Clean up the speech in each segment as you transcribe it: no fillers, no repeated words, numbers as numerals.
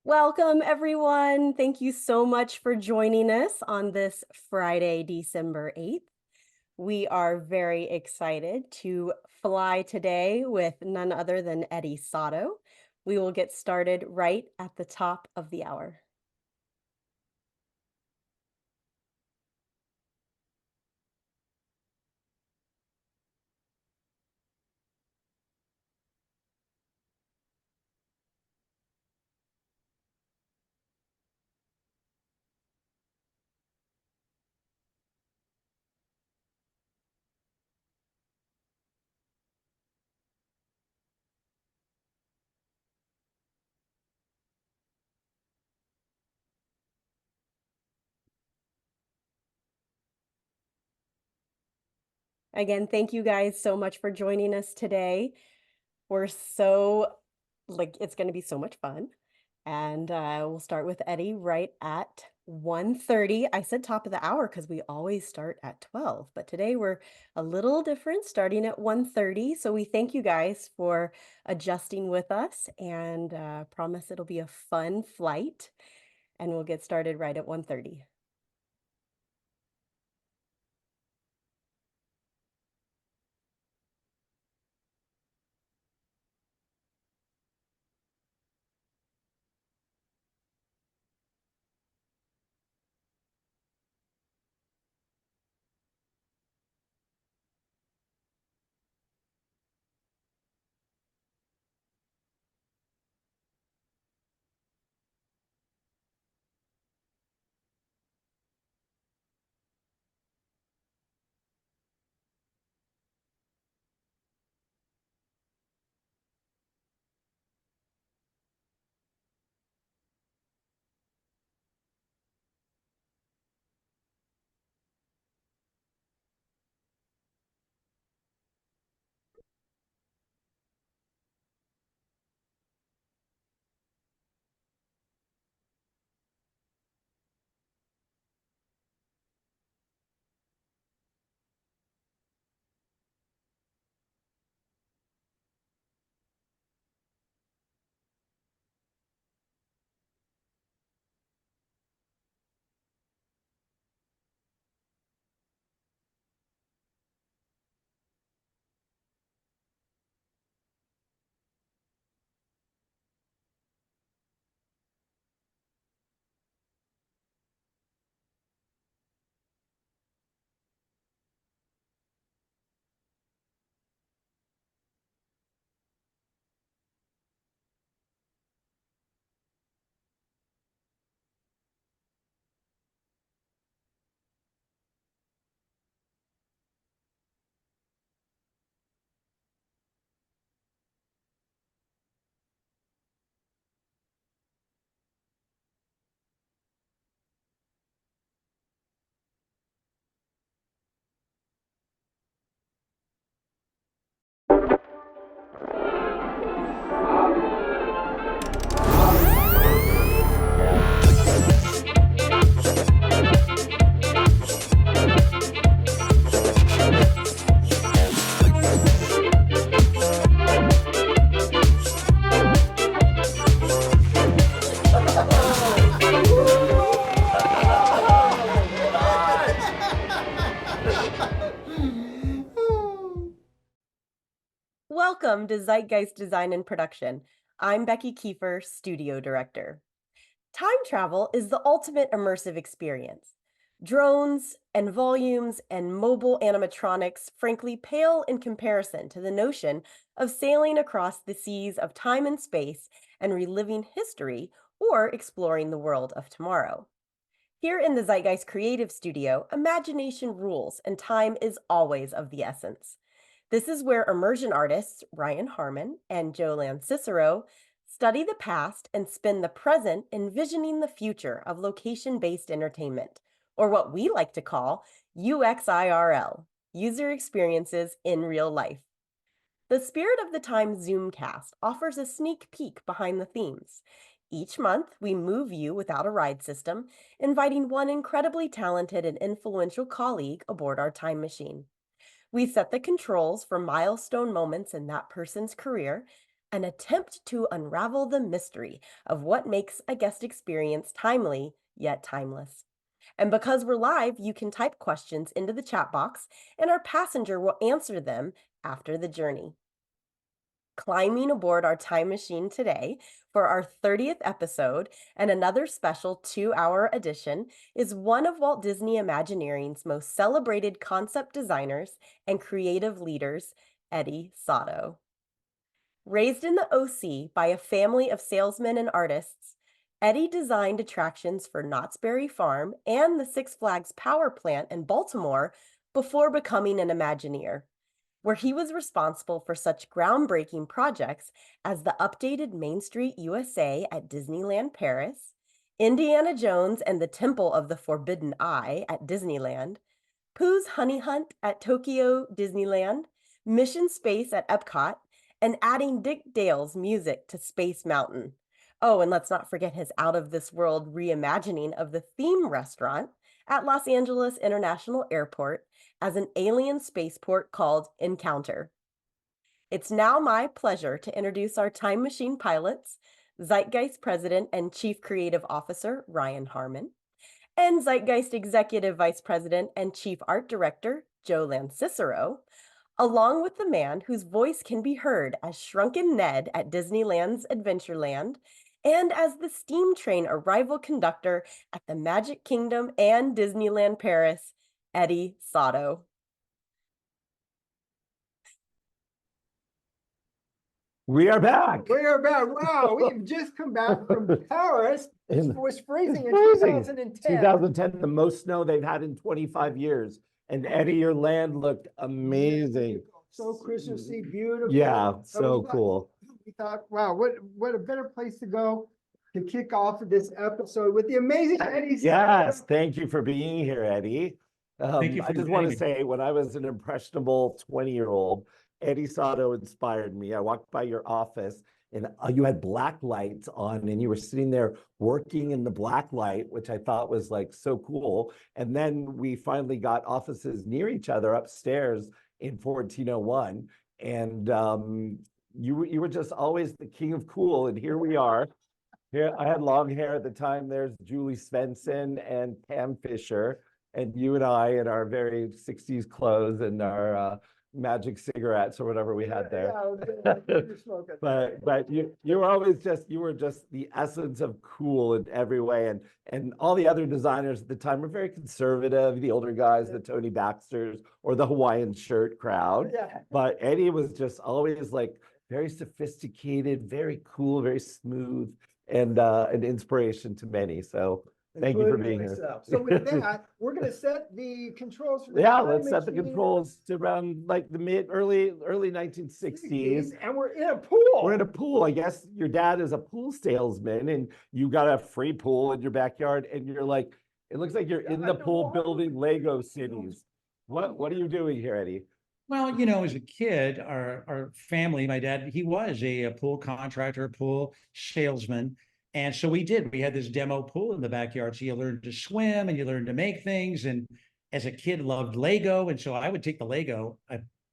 Welcome, everyone. Thank you so much for joining us on this Friday, December 8th. We are very excited to fly today with none other than Eddie Sotto. We will get started right at the top of the hour. Again, thank you guys so much for joining us today. We're so, it's going to be so much fun. And we'll start with Eddie right at 1:30. I said top of the hour because we always start at 12, but today we're a little different, starting at 1:30. So we thank you guys for adjusting with us and promise it'll be a fun flight. And we'll get started right at 1:30. Welcome to Zeitgeist Design and Production. I'm Becky Kiefer, Studio Director. Time travel is the ultimate immersive experience. Drones and volumes and mobile animatronics frankly pale in comparison to the notion of sailing across the seas of time and space and reliving history or exploring the world of tomorrow. Here in the Zeitgeist Creative Studio, imagination rules and time is always of the essence. This is where immersion artists Ryan Harmon and Joanne Cicero study the past and spin the present envisioning the future of location-based entertainment, or what we like to call UXIRL, user experiences in real life. The Spirit of the Time Zoomcast offers a sneak peek behind the themes. Each month, we move you without a ride system, inviting one incredibly talented and influential colleague aboard our time machine. We set the controls for milestone moments in that person's career an attempt to unravel the mystery of what makes a guest experience timely yet timeless. And because we're live, you can type questions into the chat box, and our passenger will answer them after the journey. Climbing aboard our time machine today for our 30th episode and another special 2-hour edition is one of Walt Disney Imagineering's most celebrated concept designers and creative leaders, Eddie Sotto. Raised in the OC by a family of salesmen and artists, Eddie designed attractions for Knott's Berry Farm and the Six Flags Power Plant in Baltimore before becoming an Imagineer, where he was responsible for such groundbreaking projects as the updated Main Street USA at Disneyland Paris, Indiana Jones and the Temple of the Forbidden Eye at Disneyland, Pooh's Hunny Hunt at Tokyo Disneyland, Mission Space at Epcot, and adding Dick Dale's music to Space Mountain. Oh, and let's not forget his out-of-this-world reimagining of the theme restaurant at Los Angeles International Airport as an alien spaceport called Encounter. It's now my pleasure to introduce our time machine pilots, Zeitgeist President and Chief Creative Officer Ryan Harmon, and Zeitgeist Executive Vice President and Chief Art Director Joe Lancicero, along with the man whose voice can be heard as Shrunken Ned at Disneyland's Adventureland and as the steam train arrival conductor at the Magic Kingdom and Disneyland Paris, Eddie Sotto. We are back. We are back. Wow, we've just come back from Paris. It was freezing in 2010. 2010, the most snow they've had in 25 years. And Eddie, your land looked amazing. So Christmassy, beautiful. Yeah, so cool. We thought, wow, what a better place to go to kick off this episode with the amazing Eddie. Yes, thank you for being here, Eddie. Thank you for I just want to say, when I was an impressionable 20-year-old, Eddie Sotto inspired me. I walked by your office and you had black lights on and you were sitting there working in the black light, which I thought was like so cool. And then we finally got offices near each other upstairs in 1401. And you were just always the king of cool. And here we are. Here, I had long hair at the time. There's Julie Svensson and Pam Fisher, and you and I in our very 60s clothes and our magic cigarettes or whatever we had there. But you were always just the essence of cool in every way. And all the other designers at the time were very conservative, the older guys, the Tony Baxters or the Hawaiian shirt crowd. Yeah. But Eddie was just always like very sophisticated, very cool, very smooth, and an inspiration to many. So thank you for being here. So with that, we're going to set the controls. For the Let's set the controls to around like the early 1960s. And we're in a pool. We're in a pool. I guess your dad is a pool salesman and you got a free pool in your backyard and you're like, it looks like you're in the pool building Lego cities. What are you doing here, Eddie? Well, as a kid, our family, my dad, he was a pool contractor, pool salesman. And so we had this demo pool in the backyard. So you learned to swim and you learned to make things. And as a kid, loved Lego. And so I would take the Lego,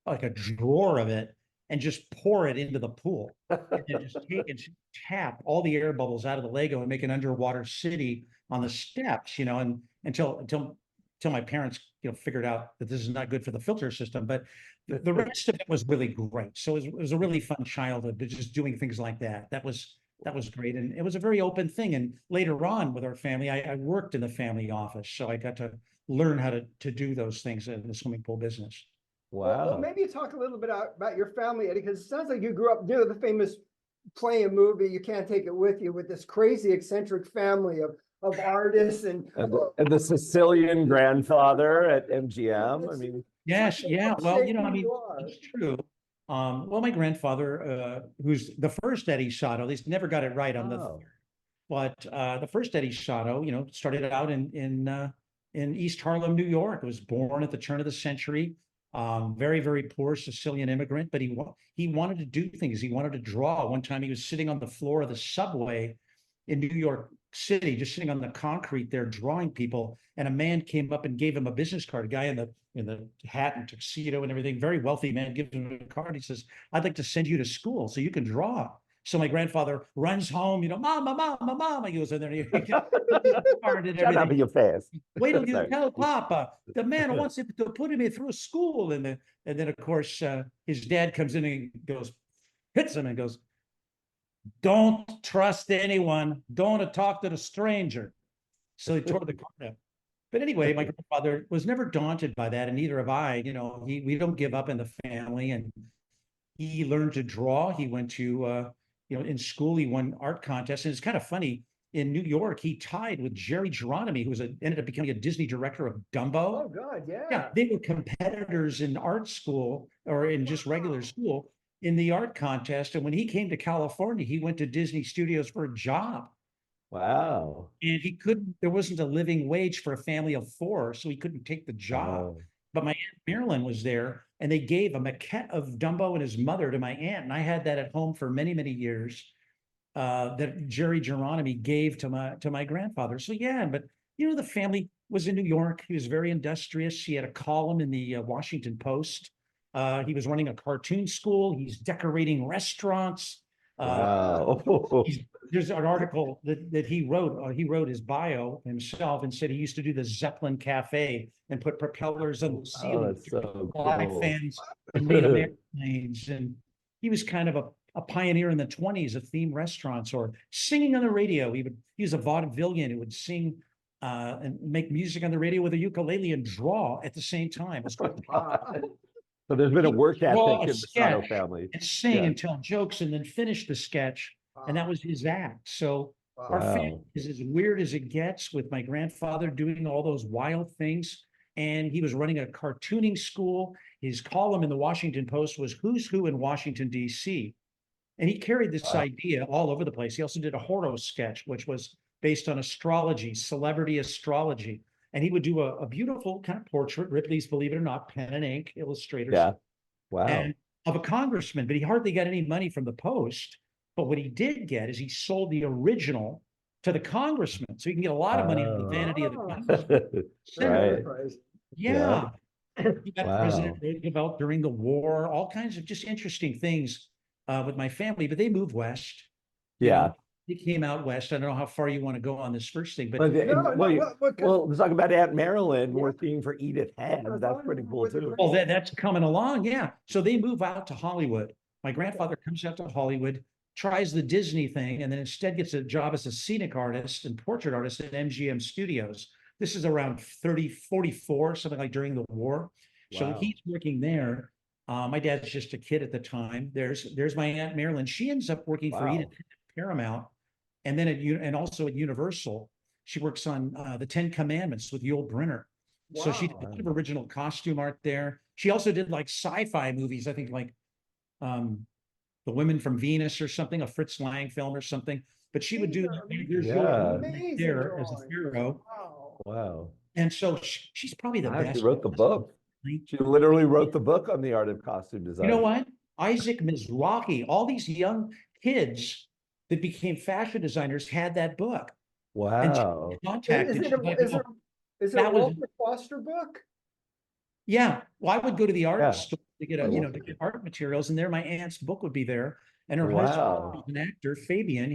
like a drawer of it, and just pour it into the pool. And just take and tap all the air bubbles out of the Lego and make an underwater city on the steps, and until my parents, figured out that this is not good for the filter system. But the rest of it was really great. So it was a really fun childhood, just doing things like that. That was great. And it was a very open thing. And later on with our family, I worked in the family office. So I got to learn how to do those things in the swimming pool business. Wow. Well, maybe you talk a little bit about your family, Eddie, because it sounds like you grew up near the famous play and movie, You Can't Take It With You, with this crazy eccentric family of artists and the Sicilian grandfather at MGM. I mean, yes. Yeah. Well, it's true. Well, my grandfather, who's the first Eddie Sotto, at least never got it right on the third, but the first Eddie Sotto, started out in East Harlem, New York. Was born at the turn of the century. Very, very poor Sicilian immigrant, but he wanted to do things. He wanted to draw. One time he was sitting on the floor of the subway in New York City, just sitting on the concrete there, drawing people. And a man came up and gave him a business card. A guy in the hat and tuxedo and everything, very wealthy man, gives him a card. He says, "I'd like to send you to school so you can draw." So my grandfather runs home, "Mama, mama, mama." He goes in there and he card and Shut up, everything. you fast. "Wait till you Sorry. tell Papa. The man wants to put me through school." And then of course his dad comes in and goes, hits him and goes, "Don't trust anyone. Don't talk to the stranger." So he tore the card up. But anyway, my grandfather was never daunted by that, and neither have I. We don't give up in the family, and he learned to draw. He went to, in school, he won art contests, and it's kind of funny. In New York, he tied with Jerry Geronimi, who ended up becoming a Disney director of Dumbo. Oh, God, yeah. Yeah, they were competitors in art school or in just regular school in the art contest. And when he came to California, he went to Disney Studios for a job. Wow. And there wasn't a living wage for a family of 4, so he couldn't take the job. Oh. But my Aunt Marilyn was there, and they gave a maquette of Dumbo and his mother to my aunt. And I had that at home for many, many years, that Jerry Geronimi gave to my grandfather. So yeah, but the family was in New York. He was very industrious. He had a column in the Washington Post. He was running a cartoon school. He's decorating restaurants. Wow. There's an article that he wrote. He wrote his bio himself and said he used to do the Zeppelin Cafe and put propellers on the ceiling, that's so fly cool. fans, and made them airplanes. And he was kind of a pioneer in the 1920s of themed restaurants or singing on the radio. He was a vaudevillian who would sing and make music on the radio with a ukulele and draw at the same time. So there's been a work ethic in the Sotto sketch family. and sing Yeah. and tell jokes and then finish the sketch. And that was his act. So our family is as weird as it gets, with my grandfather doing all those wild things. And he was running a cartooning school. His column in the Washington Post was "Who's Who in Washington, D.C." And he carried this idea all over the place. He also did a horror sketch, which was based on astrology, celebrity astrology. And he would do a beautiful kind of portrait, Ripley's Believe It or Not, pen and ink illustrators. Yeah. Wow. And of a congressman, but he hardly got any money from the Post. But what he did get is he sold the original to the congressman. So he can get a lot of money on the vanity of the congressman. Right. Yeah. He got Wow. President Roosevelt during the war, all kinds of just interesting things with my family, but they moved west. Yeah. He came out west. I don't know how far you want to go on this first thing, but Well, let's talk about Aunt Marilyn working for Edith Head. That's pretty cool too. well, that's coming along. Yeah. So they move out to Hollywood. My grandfather comes out to Hollywood, tries the Disney thing, and then instead gets a job as a scenic artist and portrait artist at MGM Studios. This is around 44, something like during the war. So Wow. he's working there. My dad's just a kid at the time. There's my Aunt Marilyn. She ends up working for Edith at Paramount, and then and also at Universal. She works on the 10 Commandments with Yul Brynner. So she did a lot of original costume art there. She also did like sci-fi movies, I think like The Women from Venus or something, a Fritz Lang film or something. But she would do there as a hero. Wow. And so she's probably the best. She wrote the book. She literally wrote the book on the art of costume design. You know what? Isaac Mizrahi, all these young kids that became fashion designers had that book. Wow. Is it a Walter Foster book? Yeah. Well, I would go to the art store to get to get art materials, and there my aunt's book would be there. And her husband was an actor, Fabian.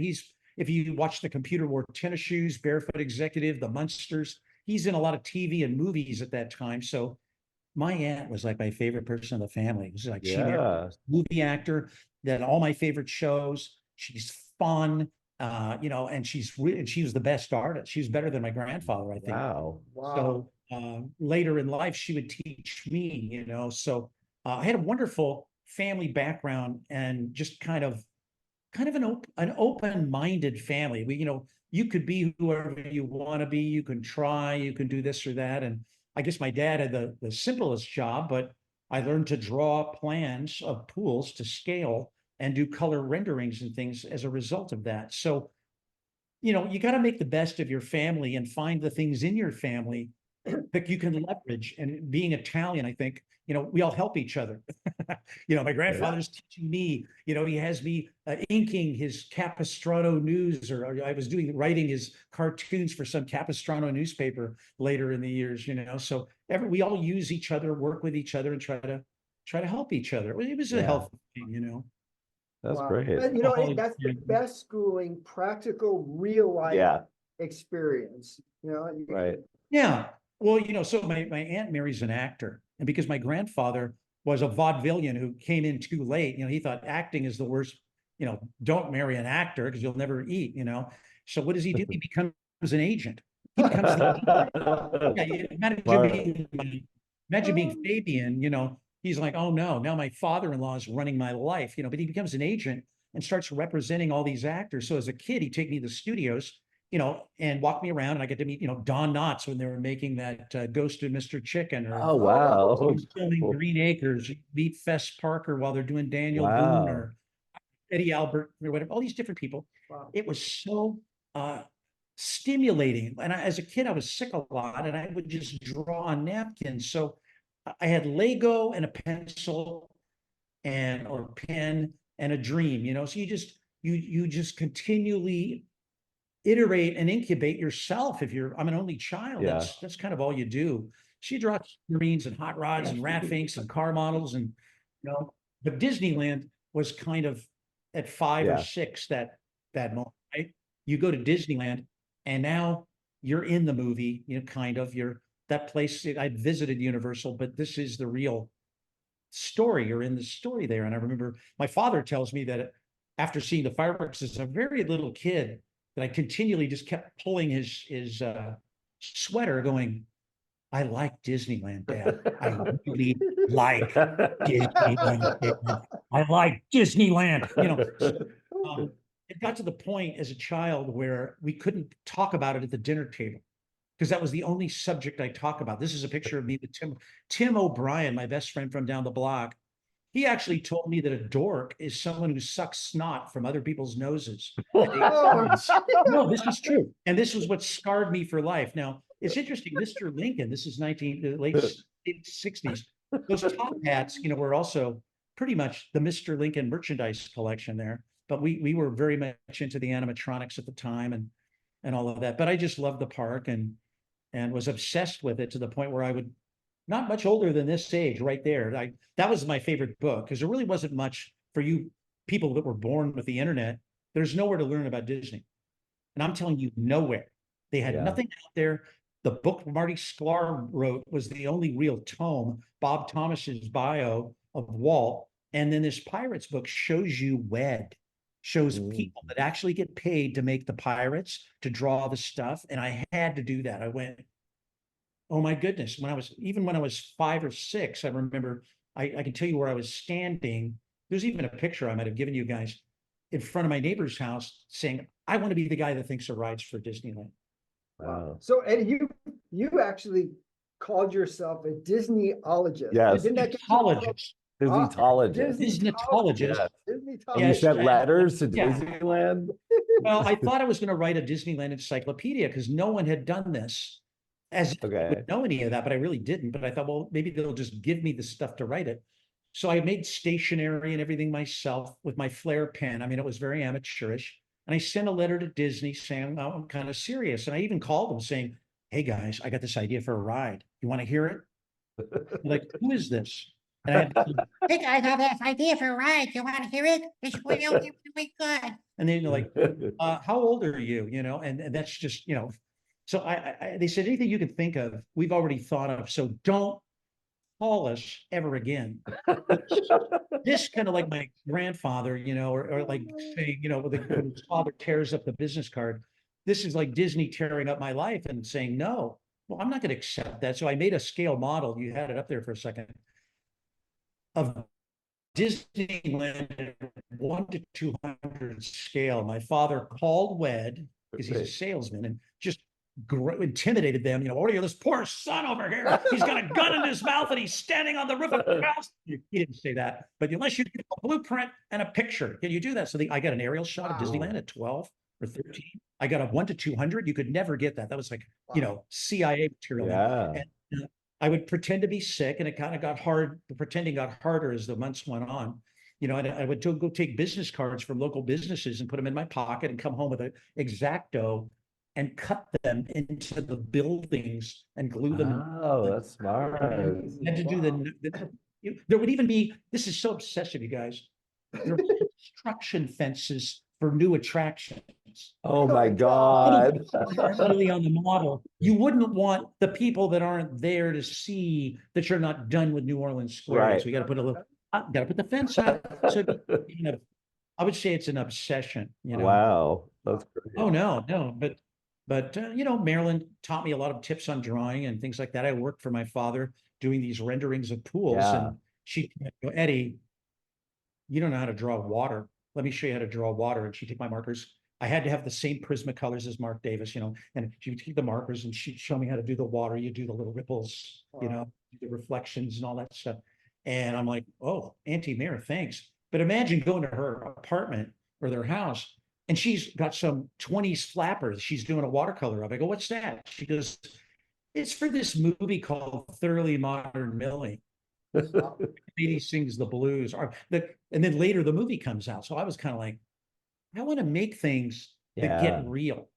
If you watch The Computer Wore Tennis Shoes, Barefoot Executive, The Munsters, he's in a lot of TV and movies at that time. So my aunt was like my favorite person in the family. It was like she married a movie actor, that all my favorite shows. She's fun, and she was the best artist. She was better than my grandfather, I think. Wow. So later in life, she would teach me, So I had a wonderful family background, and just kind of an open-minded family. You could be whoever you want to be. You can try, you can do this or that. And I guess my dad had the simplest job, but I learned to draw plans of pools to scale and do color renderings and things as a result of that. So, you got to make the best of your family and find the things in your family that you can leverage. And being Italian, I think, we all help each other. My grandfather's teaching me, he has me inking his Capistrano news, or I was writing his cartoons for some Capistrano newspaper later in the years, so we all use each other, work with each other, and try to help each other. It was a healthy thing. That's Wow. great. And, that's the best schooling, practical, real life experience, Right. Yeah. Well, so my Aunt Mary's an actor. And because my grandfather was a vaudevillian who came in too late, he thought acting is the worst, don't marry an actor because you'll never eat, So what does he do? He becomes an agent. He becomes imagine being Fabian, he's like, oh no, now my father-in-law is running my life, but he becomes an agent and starts representing all these actors. So as a kid, he'd take me to the studios, and walk me around, and I get to meet, Don Knotts when they were making that Ghost of Mr. Chicken, or Oh, wow. filming Cool. Green Acres, meet Fess Parker while they're doing Daniel Boone, Wow. or Eddie Albert, or whatever, all these different people. Wow. It was so stimulating. And as a kid, I was sick a lot, and I would just draw on napkins. So I had Lego and a pencil or pen and a dream, so you just continually iterate and incubate yourself. I'm an only child. Yeah. That's kind of all you do. So you draw screens and hot rods and Ratfinks and car models, and but Disneyland was kind of at 5 or 6 that moment, right? You go to Disneyland and now you're in the movie, you're that place. I visited Universal, but this is the real story. You're in the story there. And I remember my father tells me that after seeing the fireworks as a very little kid, that I continually just kept pulling his sweater going, I like Disneyland, Dad. I really like Disneyland, Dad. I like Disneyland. It got to the point as a child where we couldn't talk about it at the dinner table because that was the only subject I talk about. This is a picture of me with Tim O'Brien, my best friend from down the block. He actually told me that a dork is someone who sucks snot from other people's noses. No, this is true. And this was what scarred me for life. Now, it's interesting, Mr. Lincoln, this is late 60s. Those top hats, were also pretty much the Mr. Lincoln merchandise collection there. But we were very much into the animatronics at the time and all of that. But I just loved the park and was obsessed with it to the point where I would, not much older than this age right there. That was my favorite book because there really wasn't much for you people that were born with the internet. There's nowhere to learn about Disney. And I'm telling you, nowhere. They had nothing out there. The book Marty Sklar wrote was the only real tome, Bob Thomas's bio of Walt. And then this Pirates book shows you shows people that actually get paid to make the pirates, to draw the stuff. And I had to do that. I went, oh my goodness. When I was 5 or 6, I remember, I can tell you where I was standing. There's even a picture I might have given you guys in front of my neighbor's house saying, I want to be the guy that thinks of rides for Disneyland. Wow. So Eddie, you actually called yourself a Disneyologist. Yes. Disneyologist. Disneyologist. Disneyologist. Disneyologist. You sent letters to Yeah. Disneyland? Well, I thought I was going to write a Disneyland encyclopedia because no one had done this. As if I would know any of that, but I really didn't. But I thought, well, maybe they'll just give me the stuff to write it. So I made stationery and everything myself with my Flair pen. I mean, it was very amateurish. And I sent a letter to Disney saying, oh, I'm kind of serious. And I even called them saying, hey guys, I got this idea for a ride. You want to hear it? They're like, who is this? And I had to, hey guys, I have this idea for a ride. You want to hear it? It's really good. and then they're like, how old are you? And that's just, so they said, anything you could think of, we've already thought of. So don't call us ever again. This kind of like my grandfather, or like saying, when his father tears up the business card. This is like Disney tearing up my life and saying, no, well, I'm not going to accept that. So I made a scale model. You had it up there for a second. Of Disneyland at 1 to 200 scale. My father called WED because he's a salesman and just intimidated them. What are you, this poor son over here? He's got a gun in his mouth and he's standing on the roof of the house. He didn't say that, but unless you get a blueprint and a picture, can you do that? So I got an aerial shot of Disneyland at 12 or 13. I got a 1 to 200. You could never get that. That was like, CIA material. Yeah. And I would pretend to be sick, and it kind of got hard. The pretending got harder as the months went on. You know, and I would go take business cards from local businesses and put them in my pocket and come home with an X-Acto and cut them into the buildings and glue them. Oh, that's smart. And to do there would even be, this is so obsessive, you guys. There were construction fences for new attractions. Oh my God. Really on the model. You wouldn't want the people that aren't there to see that you're not done with New Orleans Square. Right. So you got to put a little, got to put the fence up. So, you know, I would say it's an obsession, you know. Wow. That's great. Oh, no, but you know, Marilyn taught me a lot of tips on drawing and things like that. I worked for my father doing these renderings of pools, Yeah. and she'd go, Eddie, you don't know how to draw water. Let me show you how to draw water. And she'd take my markers. I had to have the same Prismacolors as Mark Davis, you know, and she would take the markers and she'd show me how to do the water. You do the little ripples, you know, the reflections and all that stuff. And I'm like, oh, Auntie Mira, thanks. But imagine going to her apartment or their house, and she's got some 20s flappers she's doing a watercolor of. I go, what's that? She goes, it's for this movie called Thoroughly Modern Millie. Lady sings the blues, and then later the movie comes out. So I was kind of like, I want to make things that get real.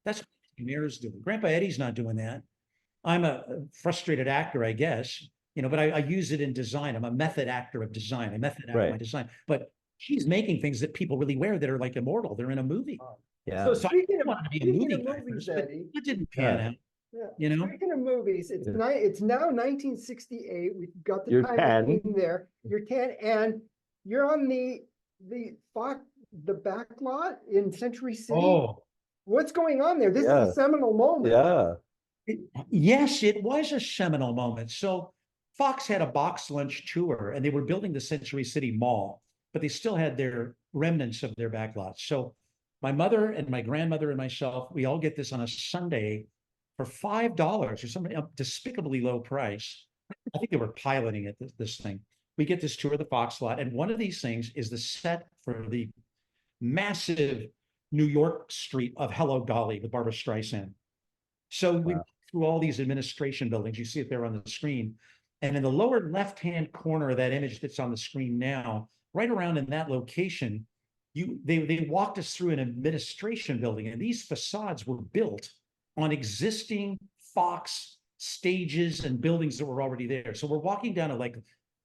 That's what Mira's doing. Grandpa Eddie's not doing that. I'm a frustrated actor, I guess, you know, but I use it in design. I'm a method actor of design. I method act my design. But she's making things that people really wear that are like immortal. They're in a movie. Yeah. So So I speaking wanted to be a speaking movie of guy movies, first, but Eddie, it didn't pan out. yeah. You know? Speaking of movies, it's it's now 1968. We've got the You're time 10. machine there. You're 10, and you're on the back lot in Century City. Oh, What's going on there? This is a seminal moment. Yeah. yes, it was a seminal moment. So Fox had a box lunch tour, and they were building the Century City Mall, but they still had their remnants of their back lots. So my mother and my grandmother and myself, we all get this on a Sunday for $5 or something, a despicably low price. I think they were piloting it, this thing. We get this tour of the Fox lot, and one of these things is the set for the massive New York street of Hello Dolly with Barbara Streisand. So we went through all these administration buildings. You see it there on the screen. And in the lower left-hand corner of that image that's on the screen now, right around in that location, they walked us through an administration building, and these facades were built on existing Fox stages and buildings that were already there. So we're walking down a like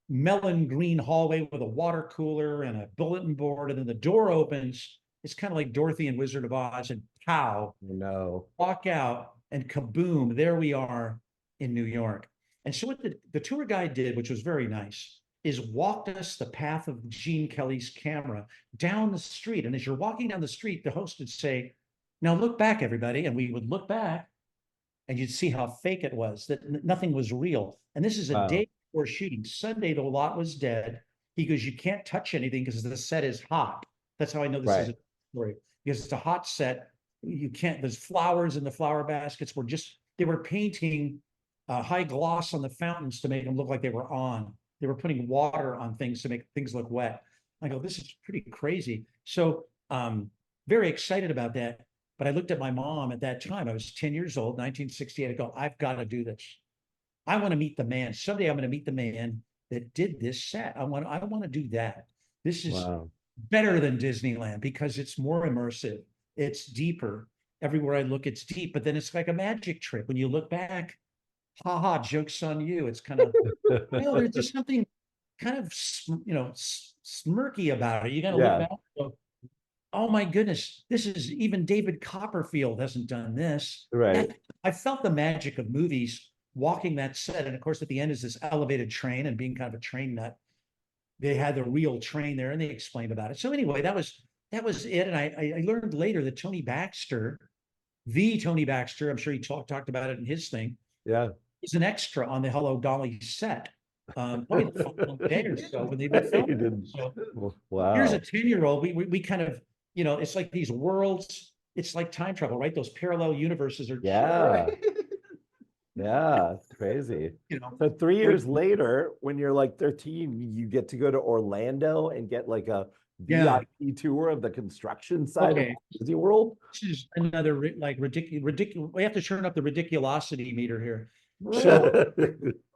melon green hallway with a water cooler and a bulletin board, and then the door opens. It's kind of like Dorothy and Wizard of Oz, and pow, No. walk out, and kaboom, there we are in New York. And so what the tour guide did, which was very nice, is walked us the path of Gene Kelly's camera down the street. And as you're walking down the street, the host would say, now look back, everybody. And we would look back, and you'd see how fake it was, that nothing was real. And this is a day before shooting. Sunday, the lot was dead. He goes, you can't touch anything because the set is hot. That's how I know this is a story, because it's a hot set. You can't, there's flowers in the flower baskets. They were painting high gloss on the fountains to make them look like they were on. They were putting water on things to make things look wet. I go, this is pretty crazy. So very excited about that. But I looked at my mom at that time. I was 10 years old, 1968. I go, I've got to do this. I want to meet the man. Someday I'm going to meet the man that did this set. I want to do that. This is better than Disneyland because it's more immersive. It's deeper. Everywhere I look, it's deep. But then it's like a magic trick. When you look back, haha, joke's on you. It's kind of, there's just something kind of, smirky about it. You got to look back and go, oh my goodness, this is, even David Copperfield hasn't done this. Right. I felt the magic of movies walking that set. And of course, at the end is this elevated train, and being kind of a train nut, they had the real train there and they explained about it. So anyway, that was it. And I learned later that Tony Baxter, I'm sure he talked about it in his thing. Yeah. He's an extra on the Hello Dolly set. Probably the following day or so when they were filming. So here's a 10-year-old. We kind of, it's like these worlds. It's like time travel, right? Those parallel universes are. Yeah. Yeah, it's crazy. So 3 years later, when you're like 13, you get to go to Orlando and get like a VIP tour of the construction side of Disney World. This is another like ridiculous. We have to turn up the ridiculosity meter here. So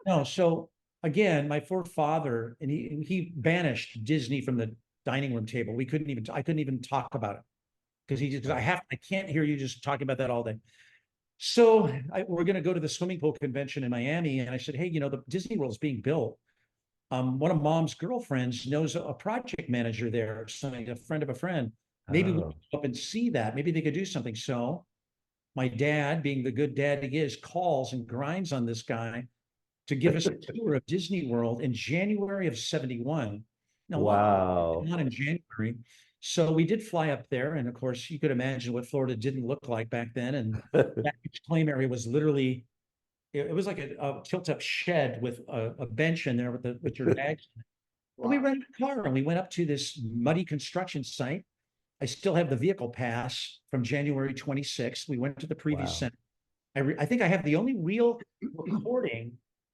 No, so again, my forefather, and he banished Disney from the dining room table. I couldn't even talk about it because I can't hear you just talking about that all day. So we're going to go to the swimming pool convention in Miami, and I said, hey, the Disney World is being built. One of Mom's girlfriends knows a project manager there, something, a friend of a friend. Maybe we'll go up and see that. Maybe they could do something. So my dad, being the good dad he is, calls and grinds on this guy to give us a tour of Disney World in January of 71. Now, Wow. not in January. So we did fly up there. And of course, you could imagine what Florida didn't look like back then. And that claim area was literally, it was like a tilt-up shed with a bench in there with your bags. Wow. And we rented a car and we went up to this muddy construction site. I still have the vehicle pass from January 26th. We went to the preview center. I think I have the only real recording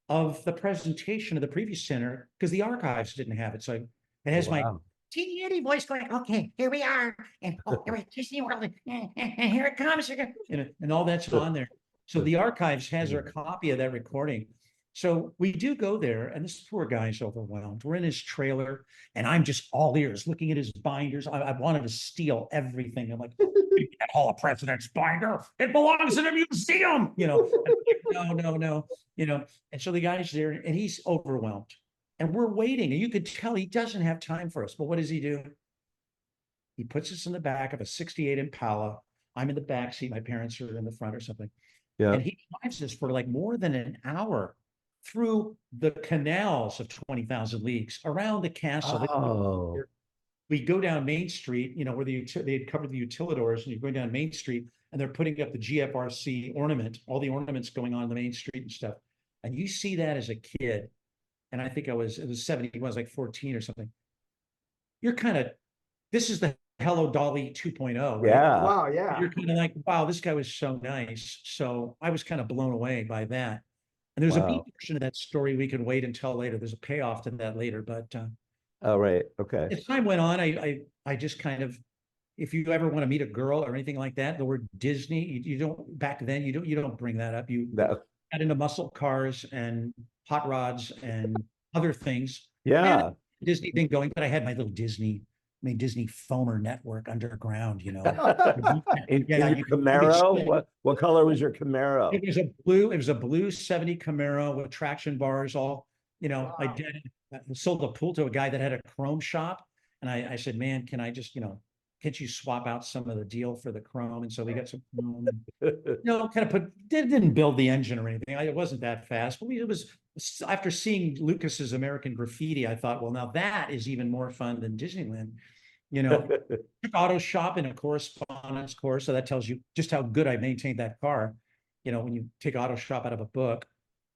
of the presentation of the preview center because the archives didn't have it. So it has my teeny Eddie voice going, okay, here we are. And here we Disney World. And here it comes. And all that's on there. So the archives has a copy of that recording. So we do go there, and this poor guy's overwhelmed. We're in his trailer, and I'm just all ears looking at his binders. I wanted to steal everything. I'm like, you can't haul a president's binder. It belongs in a museum. No. And so the guy's there, and he's overwhelmed. And we're waiting, and you could tell he doesn't have time for us. But what does he do? He puts us in the back of a 68 Impala. I'm in the back seat. My parents are in the front or something. Yeah. And he drives us for like more than an hour through the canals of 20,000 leagues around the castle. Oh. We go down Main Street, where they had covered the utilidors, and you're going down Main Street, and they're putting up the GFRC ornament, all the ornaments going on the Main Street and stuff. And you see that as a kid, and I think it was 70, I was like 14 or something. You're kind of, this is the Hello Dolly 2.0, right? Yeah. Wow, yeah. You're kind of like, wow, this guy was so nice. So I was kind of blown away by that. And there's a B version of that story we can wait until later. There's a payoff to that later, but oh, right. Okay. as time went on, I just kind of, if you ever want to meet a girl or anything like that, the word Disney, you don't, back then, you don't bring that up. You got into muscle cars and hot rods and other things. Yeah. Disney thing going, but I had my little Disney foamer network underground, in your Camaro? What color was your Camaro? It was a blue 70 Camaro with traction bars, all, my dad sold a pool to a guy that had a chrome shop. And I said, man, can I just, can't you swap out some of the deal for the chrome? And so we got some chrome, kind of didn't build the engine or anything. It wasn't that fast, but it was, after seeing Lucas's American Graffiti, I thought, well, now that is even more fun than Disneyland. Took auto shop in a correspondence course. So that tells you just how good I maintained that car. When you take auto shop out of a book.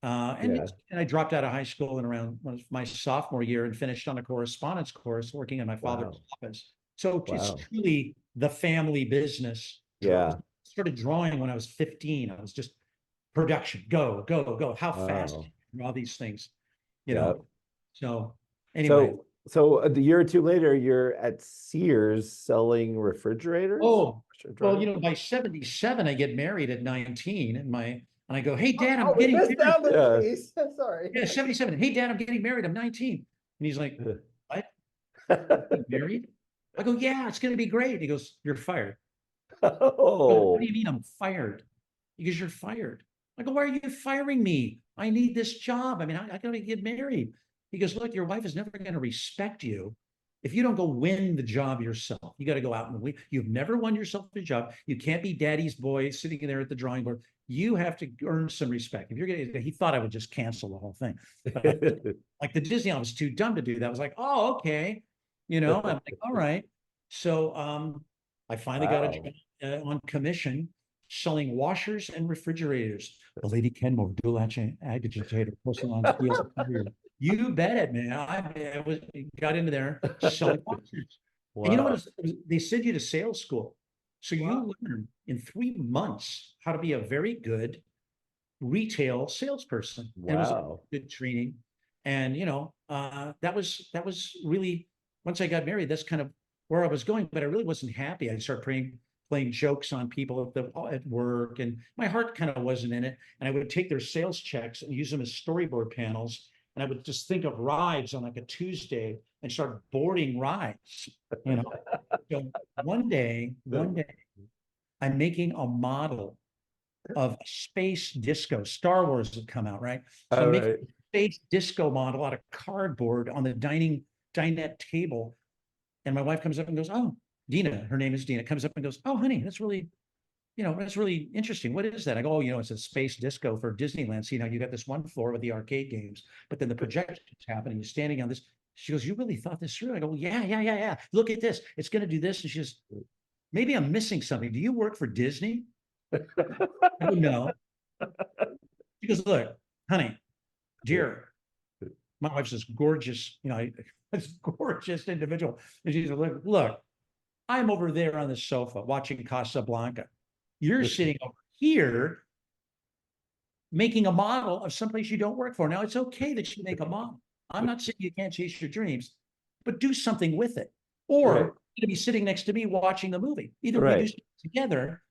And I dropped out of high school in around my sophomore year and finished on a correspondence course working in my father's office. So it's truly the family business. Yeah. Started drawing when I was 15. I was just production, go. How fast, all these things, So anyway. So a year or two later, you're at Sears selling refrigerators? Oh, well, by 77, I get married at 19, and I go, hey, Dad, I'm getting married. Sorry. Yeah, 77. Hey, Dad, I'm getting married. I'm 19. And he's like, what? Married? I go, yeah, it's going to be great. He goes, you're fired. Oh. What do you mean I'm fired? He goes, you're fired. I go, why are you firing me? I need this job. I mean, I got to get married. He goes, look, your wife is never going to respect you if you don't go win the job yourself. You got to go out and win. You've never won yourself a job. You can't be daddy's boy sitting there at the drawing board. You have to earn some respect. If you're going to, he thought I would just cancel the whole thing. Like the Disney, I was too dumb to do that. I was like, oh, okay. I'm like, all right. So I finally got a job on commission selling washers and refrigerators. The Lady Kenmore dual agitator porcelain steel. You bet it, man. I got into there selling washers. Wow. And you know what? They send you to sales school. So you learn in 3 months how to be a very good retail salesperson. Wow. And it was good training. And, that was really, once I got married, that's kind of where I was going, but I really wasn't happy. I started praying playing jokes on people at work, and my heart kind of wasn't in it. And I would take their sales checks and use them as storyboard panels. And I would just think of rides on like a Tuesday and start boarding rides, you know. So one day, I'm making a model of a space disco. Star Wars had come out, right? So I'm making a space disco model out of cardboard on the dinette table. And my wife comes up and goes, "Oh, Dina," her name is Dina, comes up and goes, "Oh, honey, that's really, that's really interesting. What is that?" I go, "Oh, it's a space disco for Disneyland. So, you got this one floor with the arcade games, but then the projections happen and you're standing on this." She goes, "You really thought this through?" I go, "Well, yeah. Look at this. It's going to do this." And she goes, "Maybe I'm missing something. Do you work for Disney?" I go, "No." She goes, "Look, honey, dear," my wife's this gorgeous, this gorgeous individual. And she said, look, I'm over there on the sofa watching Casablanca. You're sitting over here making a model of someplace you don't work for. Now, it's okay that you make a model. I'm not saying you can't chase your dreams, but do something with it. Or you're going to be sitting next to me watching the movie. Either we do something together,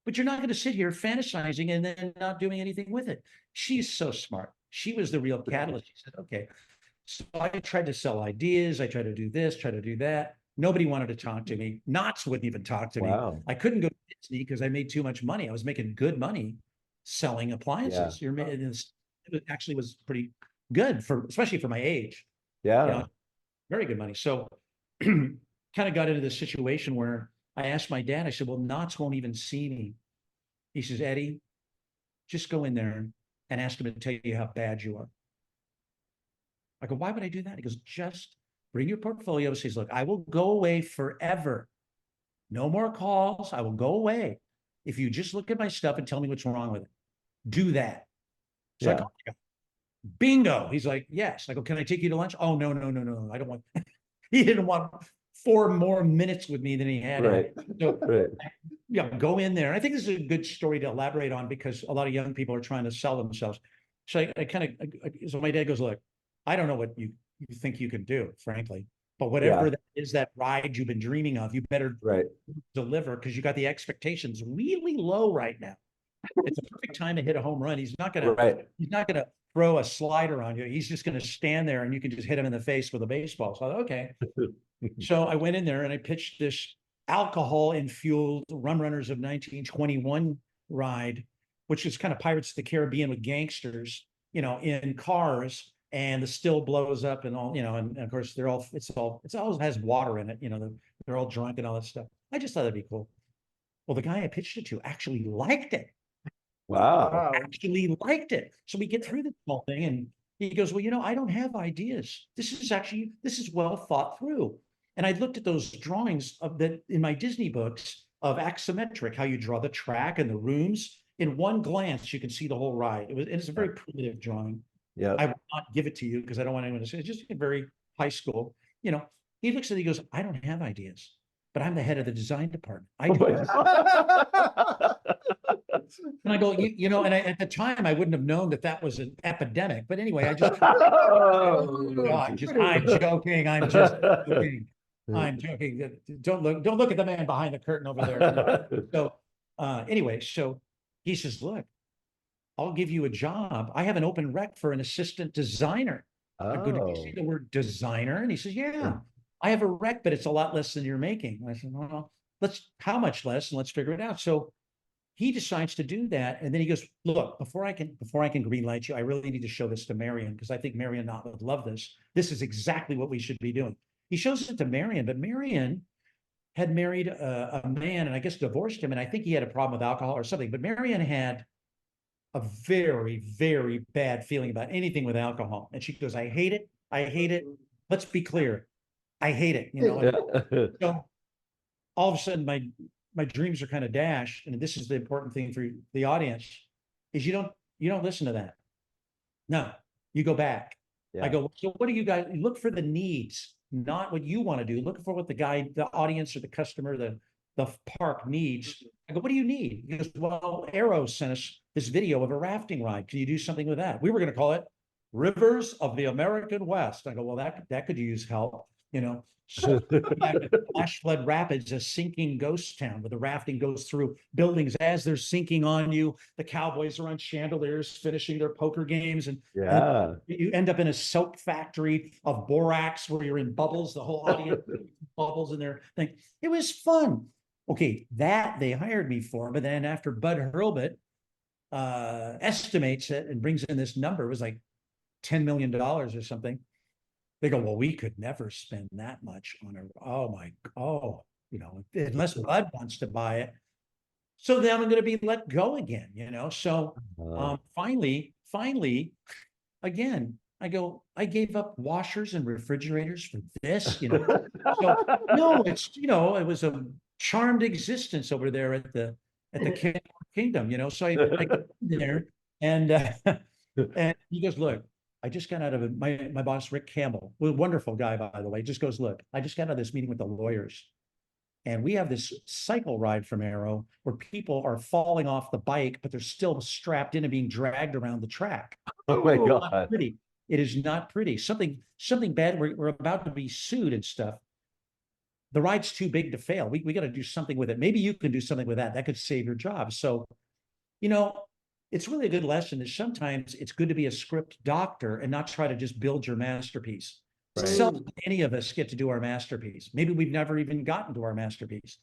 but you're not going to sit here fantasizing and then not doing anything with it. She's so smart. She was the real catalyst. She said, okay. So I tried to sell ideas. I tried to do this, try to do that. Nobody wanted to talk to me. Knotts wouldn't even talk to me. I couldn't go to Disney because I made too much money. I was making good money selling appliances. It actually was pretty good especially for my age. Very good money. So kind of got into this situation where I asked my dad, I said, well, Knotts won't even see me. He says, Eddie, just go in there and ask him to tell you how bad you are. I go, why would I do that? He goes, just bring your portfolio. He says, look, I will go away forever. No more calls. I will go away if you just look at my stuff and tell me what's wrong with it. Do that. So I go, bingo. He's like, yes. I go, can I take you to lunch? Oh, no. I don't want, he didn't want 4 more minutes with me than he had. Go in there. And I think this is a good story to elaborate on because a lot of young people are trying to sell themselves. So so my dad goes, look, I don't know what you think you can do, frankly, but whatever that is, that ride you've been dreaming of, you better deliver because you got the expectations really low right now. It's a perfect time to hit a home run. He's not gonna throw a slider on you. He's just gonna stand there and you can just hit him in the face with a baseball. So okay. So I went in there and I pitched this alcohol-infueled Rum Runners of 1921 ride, which is kind of Pirates of the Caribbean with gangsters, in cars, and the still blows up and all, and of course it always has water in it, they're all drunk and all that stuff. I just thought that'd be cool. Well, the guy I pitched it to actually liked it. Actually liked it. So we get through the whole thing and he goes, well, I don't have ideas. This is well thought through. And I looked at those drawings in my Disney books of axiometric, how you draw the track and the rooms. In one glance, you can see the whole ride. It's a very primitive drawing. I will not give it to you because I don't want anyone to say it's just very high school. He looks at it, he goes, I don't have ideas, but I'm the head of the design department. I do. And I go, and at the time I wouldn't have known that was an epidemic. But anyway, I'm joking. I'm just joking. I'm joking. Don't look at the man behind the curtain over there. So anyway, so he says, look, I'll give you a job. I have an open rec for an assistant designer. I go, did you see the word designer? And he says, yeah, I have a rec, but it's a lot less than you're making. And I said, well, how much less? And let's figure it out. So he decides to do that. And then he goes, look, before I can green light you, I really need to show this to Marion because I think Marion Knott would love this. This is exactly what we should be doing. He shows it to Marion, but Marion had married a man and I guess divorced him. And I think he had a problem with alcohol or something, but Marion had a very, very bad feeling about anything with alcohol. And she goes, I hate it. I hate it. Let's be clear. I hate it. So all of a sudden my dreams are kind of dashed. And this is the important thing for the audience is you don't listen to that. No, you go back. I go, so what do you guys look for the needs, not what you want to do. Look for what the audience or the customer, the park needs. I go, what do you need? He goes, well, Arrow sent us this video of a rafting ride. Can you do something with that? We were going to call it Rivers of the American West. I go, well, that could use help. you know. So Flash Flood Rapids, a sinking ghost town where the rafting goes through buildings as they're sinking on you. The cowboys are on chandeliers finishing their poker games, and Yeah. you end up in a soap factory of borax where you're in bubbles, the whole audience bubbles in their thing. It was fun. Okay, that they hired me for, but then after Bud Hurlbut estimates it and brings in this number, it was like $10 million or something. They go, well, we could never spend that much on unless Bud wants to buy it. So then I'm going to be let go again, you know? So finally, again, I gave up washers and refrigerators for this, you know? So no, it was a charmed existence over there at the kingdom, you know? So I got there and he goes, look, I just got out of it. My boss, Rick Campbell, a wonderful guy, by the way, just goes, look, I just got out of this meeting with the lawyers. And we have this cycle ride from Arrow where people are falling off the bike, but they're still strapped in and being dragged around the track. Oh my It's God. not pretty. It is not pretty. Something bad. We're about to be sued and stuff. The ride's too big to fail. We got to do something with it. Maybe you can do something with that. That could save your job. So, you know, it's really a good lesson that sometimes it's good to be a script doctor and not try to just build your masterpiece. Right. Seldom any of us get to do our masterpiece. Maybe we've never even gotten to our masterpiece,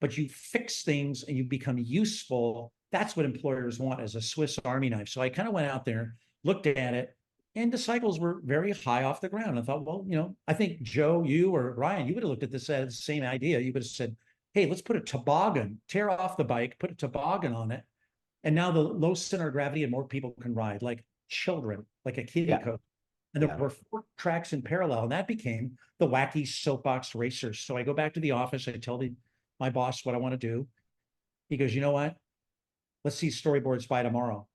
but you fix things and you become useful. That's what employers want, as a Swiss Army knife. So I kind of went out there, looked at it, and the cycles were very high off the ground. I thought, well, you know, I think Joe, you or Ryan, you would have looked at this as the same idea. You would have said, hey, let's put a toboggan, tear off the bike, put a toboggan on it. And now the low center of gravity and more people can ride like children, like a kiddie coach. And there were 4 tracks in parallel, and that became the Wacky Soapbox Racers. So I go back to the office. I tell my boss what I want to do. He goes, you know what? Let's see storyboards by tomorrow.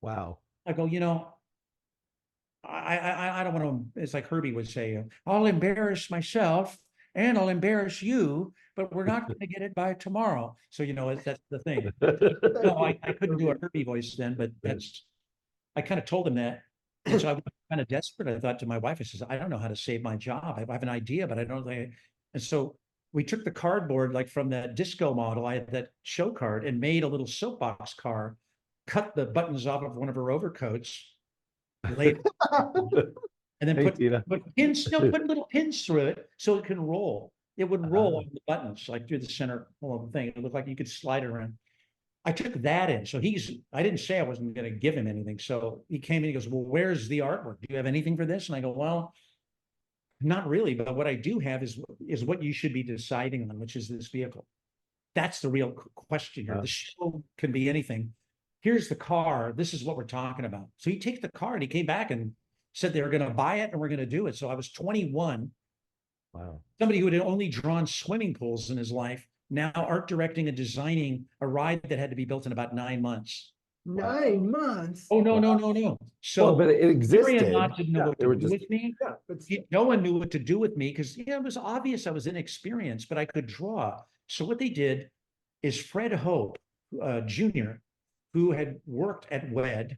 Wow. I go, you know, I don't want to, it's like Herbie would say, I'll embarrass myself and I'll embarrass you, but we're not going to get it by tomorrow. So, you know, that's the thing. No, I couldn't do a Herbie voice then, but I kind of told him that. And so I was kind of desperate. I thought to my wife, I says, I don't know how to save my job. I have an idea, but I don't think. And so we took the cardboard, like from that disco model, I had that show card, and made a little soapbox car, cut the buttons off of one of her overcoats, laid and then put little pins through it so it can roll. It would roll on the buttons, like through the center thing. It looked like you could slide it around. I took that in. So I didn't say I wasn't going to give him anything. So he came in, he goes, well, where's the artwork? Do you have anything for this? And I go, well, not really. But what I do have is what you should be deciding on, which is this vehicle. That's the real question here. The show can be anything. Here's the car. This is what we're talking about. So he takes the car and he came back and said they were going to buy it and we're going to do it. So I was 21. Wow. Somebody who had only drawn swimming pools in his life, now art directing and designing a ride that had to be built in about 9 months. 9 months? Oh, no. So but it existed. Knott didn't know what to do with me. But No one knew what to do with me because it was obvious I was inexperienced, but I could draw. So what they did is Fred Hope, Jr., who had worked at WED,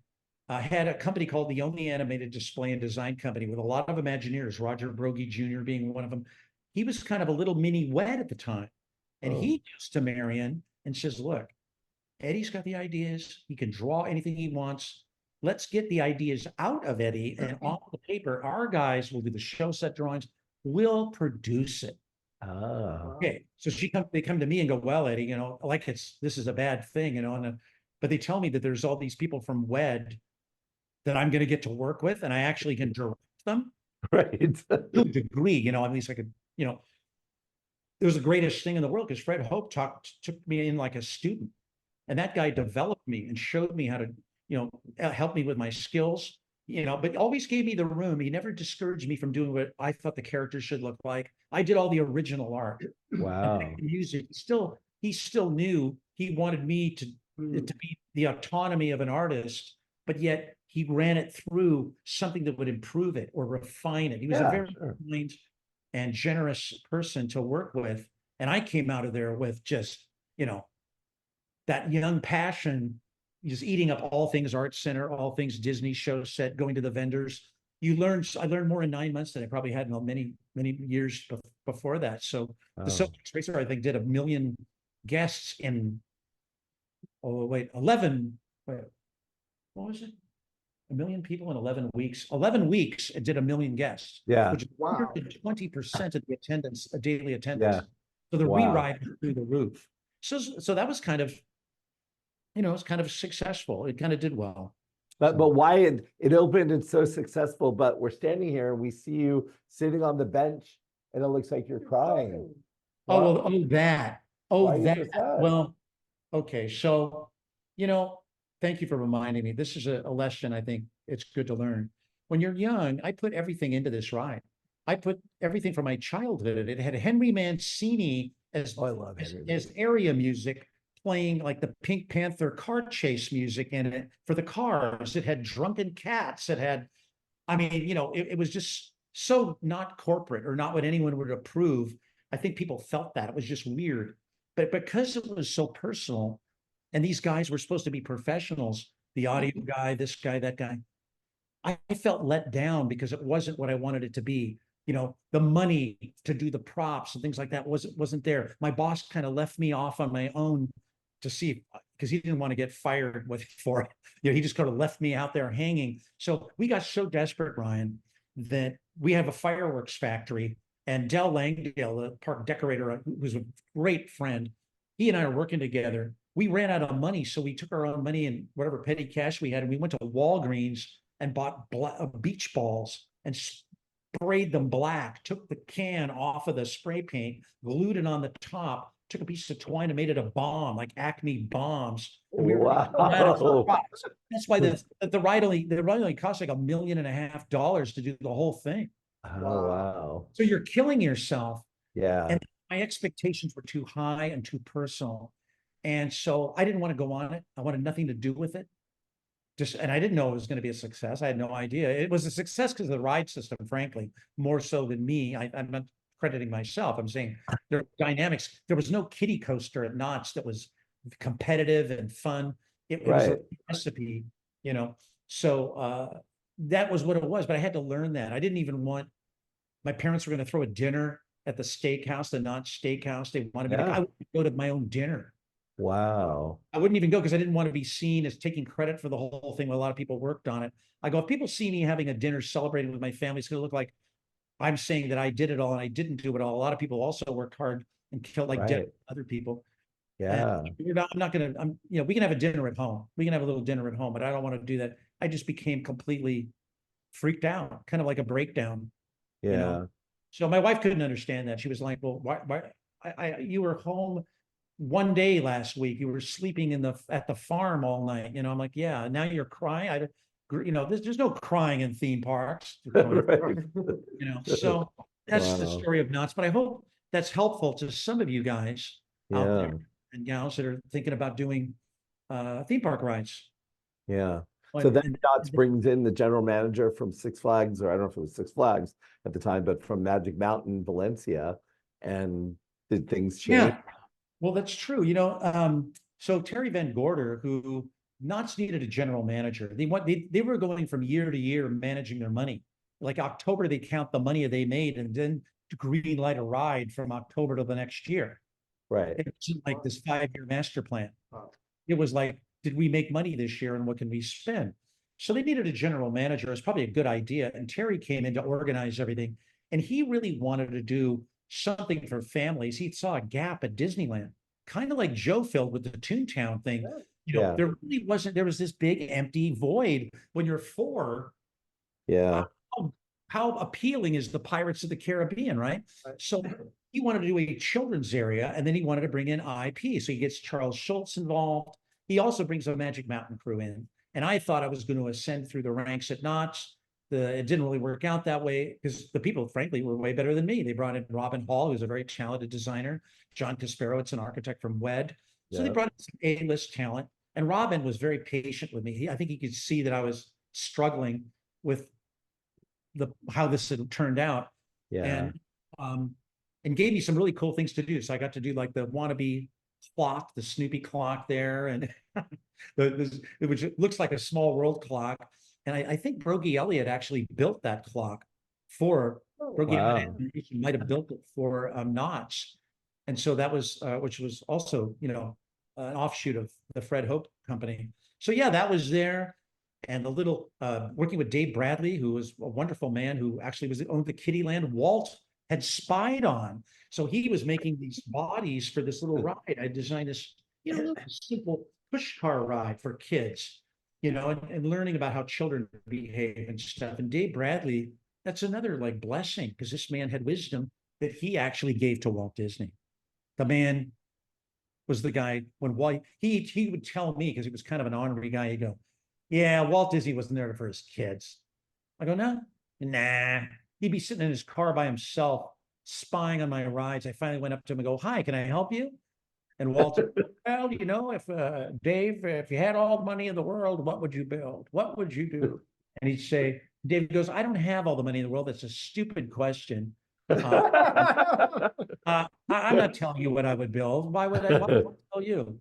had a company called the Only Animated Display and Design Company with a lot of Imagineers, Roger Brogy Jr. being one of them. He was kind of a little mini WED at the time. And he goes to Marion and says, look, Eddie's got the ideas. He can draw anything he wants. Let's get the ideas out of Eddie and on the paper. Our guys will do the show set drawings. We'll produce it. Okay. So they come to me and go, well, Eddie, you know, like this is a bad thing, you know, but they tell me that there's all these people from WED that I'm going to get to work with, and I actually can direct them. Right. To a degree, you know, at least I could, you know, it was the greatest thing in the world because Fred Hope took me in like a student, and that guy developed me and showed me how to, you know, help me with my skills, you know, but always gave me the room. He never discouraged me from doing what I thought the characters should look like. I did all the original art. Wow. Music. He still knew he wanted me to be the autonomy of an artist, but yet he ran it through something that would improve it or refine it. He was a very kind and generous person to work with. And I came out of there with just, you know, that young passion, just eating up all things Art Center, all things Disney show set, going to the vendors. I learned more in 9 months than I probably had in many many years before that. So the Oh. Soapbox Racer, I think, did 1 million guests in, oh, wait, 11, wait, what was it? 1 million people in 11 weeks. 11 weeks, it did 1 million guests, Yeah. which is Wow. 120% of the attendance, daily attendance. Yeah. So the Wow. rewrite was through the roof. So that was kind of, it's kind of successful. It kind of did well. But why it opened and so successful, but we're standing here and we see you sitting on the bench and it looks like you're crying. Oh, Why- well, that. why are you so sad? Well, okay. So, thank you for reminding me. This is a lesson I think it's good to learn. When you're young, I put everything into this ride. I put everything from my childhood in it. It had Henry Mancini as, Oh, I love Henry as area music, playing like the Pink Panther car chase music in it for the cars. It had Drunken Cats. It had, it was just so not corporate or not what anyone would approve. I think people felt that. It was just weird. But because it was so personal, and these guys were supposed to be professionals, the audio guy, this guy, that guy, I felt let down because it wasn't what I wanted it to be. The money to do the props and things like that wasn't there. My boss kind of left me off on my own to see, because he didn't want to get fired for it. He just kind of left me out there hanging. So we got so desperate, Ryan, that we have a fireworks factory, and Del Langdale, the park decorator, who's a great friend, he and I are working together. We ran out of money, so we took our own money and whatever petty cash we had, and we went to Walgreens and bought beach balls and sprayed them black, took the can off of the spray paint, glued it on the top, took a piece of twine and made it a bomb, like Acme bombs. And we were Wow. that's why the ride only cost like $1.5 million to do the whole thing. Oh, wow. So you're killing yourself. Yeah. And my expectations were too high and too personal. And so I didn't want to go on it. I wanted nothing to do with it. And I didn't know it was going to be a success. I had no idea. It was a success because of the ride system, frankly, more so than me. I'm not crediting myself. I'm saying there are dynamics. There was no kiddie coaster at Knott's that was competitive and fun. It was a recipe, So that was what it was. But I had to learn that. I didn't even want, my parents were going to throw a dinner at the steakhouse, the Knott's Steakhouse. They wanted me to, I would go to my own dinner. Wow. I wouldn't even go because I didn't want to be seen as taking credit for the whole thing when a lot of people worked on it. I go, if people see me having a dinner celebrating with my family, it's going to look like I'm saying that I did it all and I didn't do it all. A lot of people also worked hard and killed other people. Yeah. And I'm not going to, we can have a dinner at home. We can have a little dinner at home, but I don't want to do that. I just became completely freaked out, kind of like a breakdown. Yeah. So my wife couldn't understand that. She was like, well, why you were home one day last week, you were sleeping at the farm all night. I'm like, yeah, now you're crying. There's no crying in theme parks. Right. So that's the Wow. story of Knott's. But I hope that's helpful to some of you guys out Yeah. there and gals that are thinking about doing theme park rides. Yeah. So then Knott's brings in the general manager from Six Flags, or I don't know if it was Six Flags at the time, but from Magic Mountain, Valencia. And did things change? Yeah. Well, that's true. So Terry Van Gorder, who Knott's needed a general manager. They were going from year to year managing their money. Like October, they count the money they made and then green light a ride from October to the next year. Right. It wasn't like this 5-year master plan. It was like, did we make money this year and what can we spend? So they needed a general manager. It's probably a good idea. And Terry came in to organize everything. And he really wanted to do something for families. He saw a gap at Disneyland, kind of like Joe filled with the Toontown thing. There really wasn't, there was this big empty void when you're 4. Yeah. How appealing is the Pirates of the Caribbean, right? So he wanted to do a children's area, and then he wanted to bring in IP. So he gets Charles Schultz involved. He also brings a Magic Mountain crew in. And I thought I was going to ascend through the ranks at Knott's. It didn't really work out that way because the people, frankly, were way better than me. They brought in Robin Hall, who's a very talented designer. John Caspero, it's an architect from WED. So they brought in some A-list talent. And Robin was very patient with me. I think he could see that I was struggling with how this had turned out. Yeah. And gave me some really cool things to do. So I got to do like the wannabe clock, the Snoopy clock there, and which looks like a small world clock. And I think Brogy Elliott actually built that clock for Broke out Wow. animation, might have built it for Knott's. And so that was, which was also, you know, an offshoot of the Fred Hope company. So yeah, that was there. And the little, working with Dave Bradley, who was a wonderful man who actually owned the Kittyland Walt had spied on. So he was making these bodies for this little ride. I designed this, you know, little simple push car ride for kids, you know, and learning about how children behave and stuff. And Dave Bradley, that's another like blessing, because this man had wisdom that he actually gave to Walt Disney. The man was the guy when he would tell me, because he was kind of an honorary guy, he'd go, yeah, Walt Disney wasn't there for his kids. I go, no, nah. He'd be sitting in his car by himself, spying on my rides. I finally went up to him and go, hi, can I help you? And Walt said, well, you know, if Dave, if you had all the money in the world, what would you build? What would you do? And he'd say, Dave goes, I don't have all the money in the world. That's a stupid question. I'm not telling you what I would build. Why would I tell you?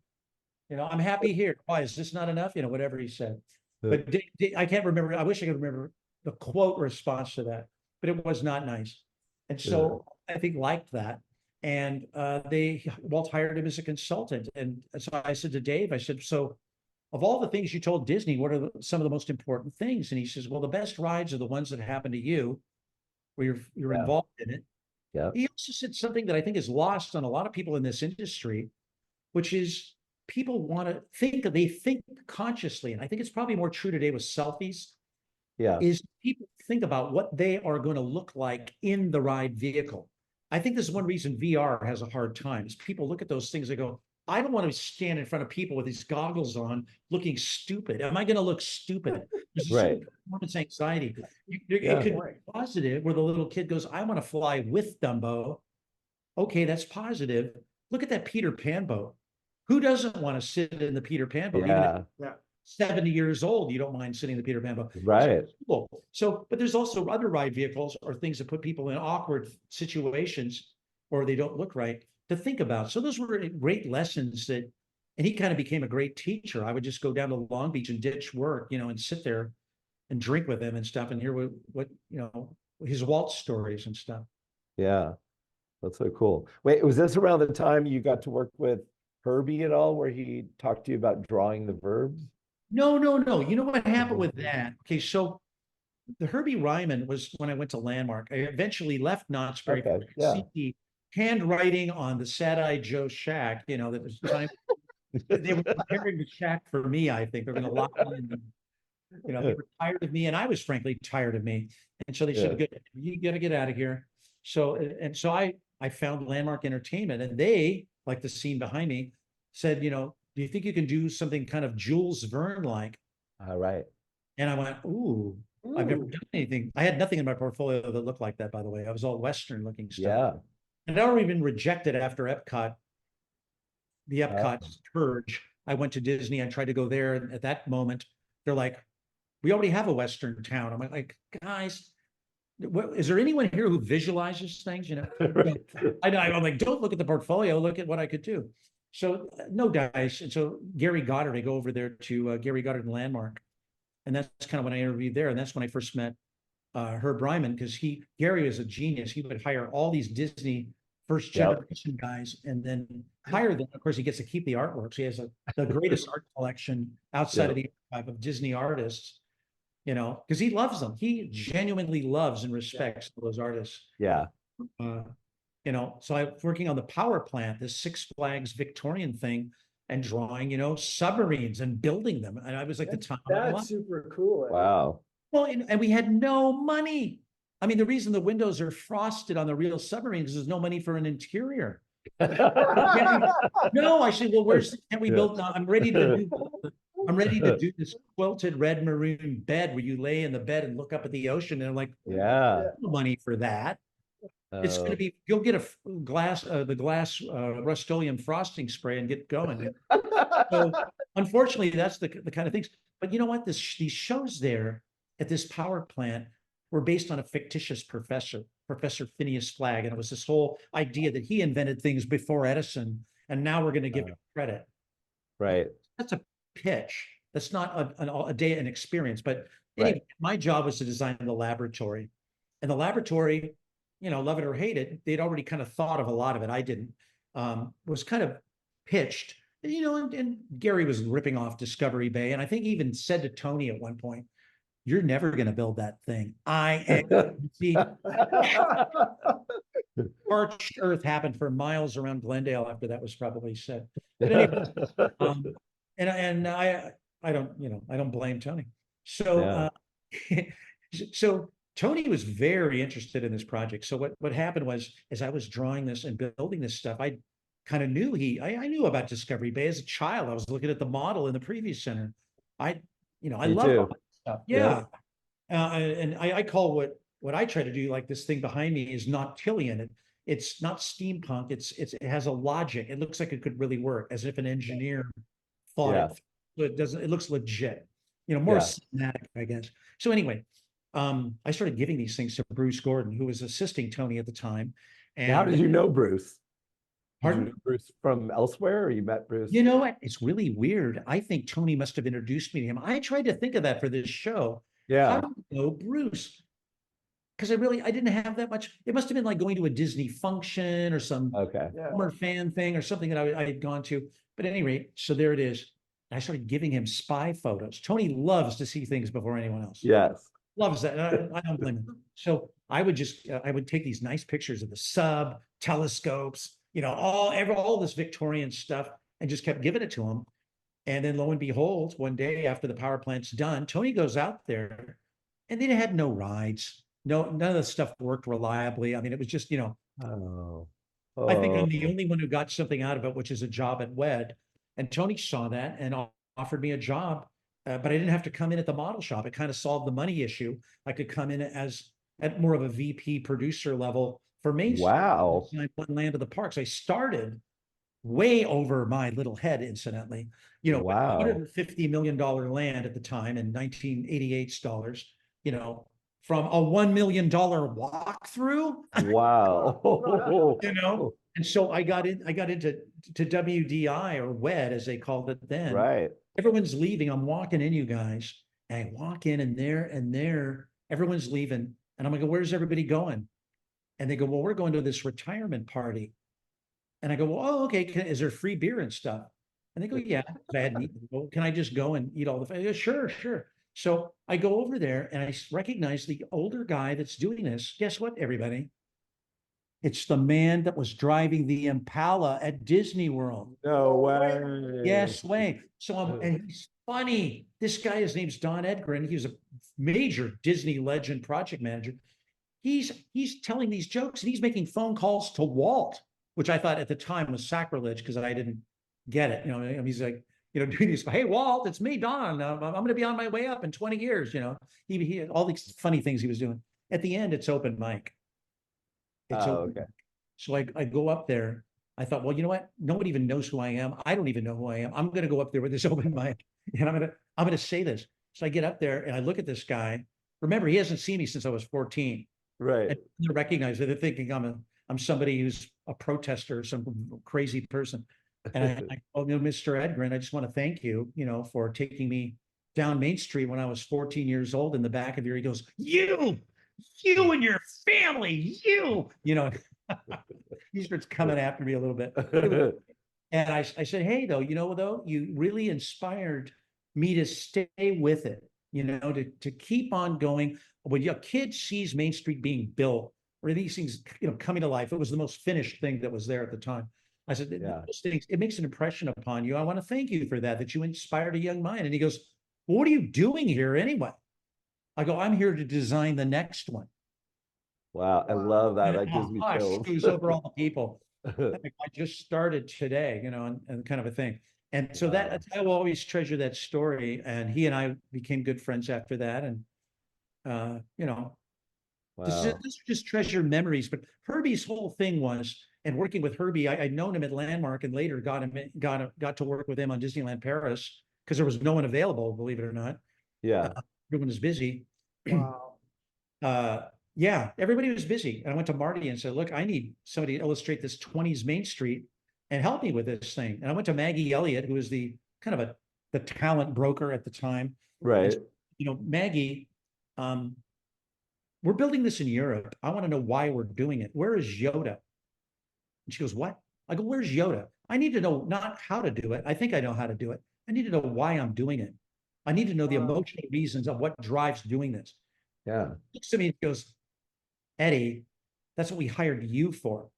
You know, I'm happy here. Why is this not enough? You know, whatever he said. But I can't remember. I wish I could remember the quote response to that, but it was not nice. And so I think liked that. And Walt hired him as a consultant. And so I said to Dave, I said, so of all the things you told Disney, what are some of the most important things? And he says, well, the best rides are the ones that happen to you, where you're involved in it. Yeah. He also said something that I think is lost on a lot of people in this industry, which is people want to think, they think consciously. And I think it's probably more true today with selfies. Yeah. Is people think about what they are going to look like in the ride vehicle. I think this is one reason VR has a hard time, is people look at those things, they go, I don't want to stand in front of people with these goggles on looking stupid. Am I going to look stupid? There's a certain performance anxiety. It could be positive, where the little kid goes, I want to fly with Dumbo. Okay, that's positive. Look at that Peter Pan boat. Who doesn't want to sit in the Peter Pan boat? Yeah. Even at 70 years old, you don't mind sitting in the Peter Pan boat. Right. So, but there's also other ride vehicles or things that put people in awkward situations, or they don't look right, to think about. So those were great lessons and he kind of became a great teacher. I would just go down to Long Beach and ditch work, you know, and sit there and drink with him and stuff and hear what you know, his Walt stories and stuff. Yeah. That's so cool. Wait, was this around the time you got to work with Herbie at all, where he talked to you about drawing the verbs? No. You know what happened with that? Okay, so the Herbie Ryman was when I went to Landmark. I eventually left Knott's Berry. See handwriting on the Sad-Eyed Joe shack, you know, that was time. They were preparing the shack for me, I think. They're going to lock me in. You know, they were tired of me, and I was frankly tired of me. And so they said, good, you got to get out of here. So, and so I found Landmark Entertainment, and they, like the scene behind me, said, you know, do you think you can do something kind of Jules Verne-like? All right. And I went, ooh, I've never done anything. I had nothing in my portfolio that looked like that, by the way. I was all Western looking stuff. Yeah. And I'd already been rejected after Epcot, the Epcot purge. I went to Disney. I tried to go there. And at that moment, they're like, we already have a Western town. I'm like, guys, is there anyone here who visualizes things? You know, I'm like, don't look at the portfolio. Look at what I could do. So no dice. And so Gary Goddard, I go over there to Gary Goddard and Landmark. And that's kind of when I interviewed there. And that's when I first met Herb Ryman, because Gary is a genius. He would hire all these Disney first generation guys and then hire them. Of course, he gets to keep the artwork. So he has the greatest art collection outside of the archive of Disney artists, you know, because he loves them. He genuinely loves and respects those artists. Yeah. You know, so I'm working on the power plant, this Six Flags Victorian thing, and drawing, you know, submarines and building them. And I was like, that's super cool. Wow. Well, and we had no money. I mean, the reason the windows are frosted on the real submarines is there's no money for an interior. No, I said, well, can we build now? I'm ready to do this quilted red maroon bed where you lay in the bed and look up at the ocean. And I'm like, no money for that. It's going to be, you'll get the glass Rust-Oleum frosting spray and get going. So unfortunately, that's the kind of things. But you know what? These shows there at this power plant were based on a fictitious professor, Professor Phineas Flagg. And it was this whole idea that he invented things before Edison. And now we're going to give him credit. Right. That's a pitch. That's not a day, an experience. But anyway, my job was to design the laboratory. And the laboratory love it or hate it, they'd already kind of thought of a lot of it. I didn't. Was kind of pitched, and Gary was ripping off Discovery Bay. And I think he even said to Tony at one point, "You're never going to build that thing." See, parched earth happened for miles around Glendale after that was probably said. But anyway, and I don't blame Tony. So so Tony was very interested in this project. So what happened was, as I was drawing this and building this stuff, I kind of knew I knew about Discovery Bay as a child. I was looking at the model in the preview center. I love all that stuff. Yeah. And I call what I try to do, like this thing behind me, is not Tillian. It's not steampunk. It has a logic. It looks like it could really work, as if an engineer thought it. So it doesn't. It looks legit. More cinematic, I guess. So anyway, I started giving these things to Bruce Gordon, who was assisting Tony at the time. And how did you know Bruce? Pardon? Did you know Bruce from elsewhere, or you met Bruce? You know what? It's really weird. I think Tony must have introduced me to him. I tried to think of that for this show. Yeah. How do you know Bruce? Because I didn't have that much. It must have been like going to a Disney function or some former fan thing or something that I had gone to. But at any rate, so there it is. I started giving him spy photos. Tony loves to see things before anyone else. Yes. Loves that. I don't blame him. So I would take these nice pictures of the sub, telescopes, all this Victorian stuff, and just kept giving it to him. And then lo and behold, one day after the power plant's done, Tony goes out there and they had no rides. None of the stuff worked reliably. I mean, it was just, I think I'm the only one who got something out of it, which is a job at WED. And Tony saw that and offered me a job, but I didn't have to come in at the model shop. It kind of solved the money issue. I could come in at more of a VP producer level for Main Street. Wow. Land of the Parks. I started way over my little head, incidentally. Wow. $150 million land at the time in 1988 dollars, from a $1 million walkthrough. Wow. And so I got into WDI, or WED as they called it then. Right. Everyone's leaving. I'm walking in, you guys, and I walk in, and there, everyone's leaving. And I'm like, where's everybody going? And they go, well, we're going to this retirement party. And I go, well, oh, okay. Is there free beer and stuff? And they go, yeah. I hadn't eaten. Well, can I just go and eat all the food? I go, sure. So I go over there and I recognize the older guy that's doing this. Guess what, everybody? It's the man that was driving the Impala at Disney World. No way. Yes way. So and he's funny. This guy, his name's Don Edgren. He was a major Disney legend project manager. He's telling these jokes and he's making phone calls to Walt, which I thought at the time was sacrilege because I didn't get it. He's like, doing these, hey, Walt, it's me, Don. I'm going to be on my way up in 20 years. He had all these funny things he was doing. At the end, it's open mic. Okay. So I go up there. I thought, well, you know what? Nobody even knows who I am. I don't even know who I am. I'm going to go up there with this open mic and I'm going to say this. So I get up there and I look at this guy. Remember, he hasn't seen me since I was 14. Right. And they recognize it. They're thinking I'm somebody who's a protester, some crazy person. And I told Mr. Edgren, I just want to thank you, for taking me down Main Street when I was 14 years old. In the back of here, he goes, you and your family, he starts coming after me a little bit. And I said, hey, though, you really inspired me to stay with it, to keep on going. When a kid sees Main Street being built, or these things, coming to life, it was the most finished thing that was there at the time. I said, those things, it makes an impression upon you. I want to thank you for that you inspired a young mind. And he goes, well, what are you doing here anyway? I go, I'm here to design the next one. Wow, I love that. That gives me chills. Screws over all the people. I just started today, and kind of a thing. And so I will always treasure that story. And he and I became good friends after that. And, this is just treasure memories. But Herbie's whole thing was, and working with Herbie, I'd known him at Landmark and later got to work with him on Disneyland Paris because there was no one available, believe it or not. Yeah. Everyone was busy. Wow. Everybody was busy. And I went to Marty and said, look, I need somebody to illustrate this 20s Main Street and help me with this thing. And I went to Maggie Elliott, who was the kind of the talent broker at the time. Right. And, Maggie, we're building this in Europe. I want to know why we're doing it. Where is Yoda? And she goes, what? I go, where's Yoda? I need to know not how to do it. I think I know how to do it. I need to know why I'm doing it. I need to know the emotional reasons of what drives doing this. Yeah. He looks at me and goes, Eddie, that's what we hired you for.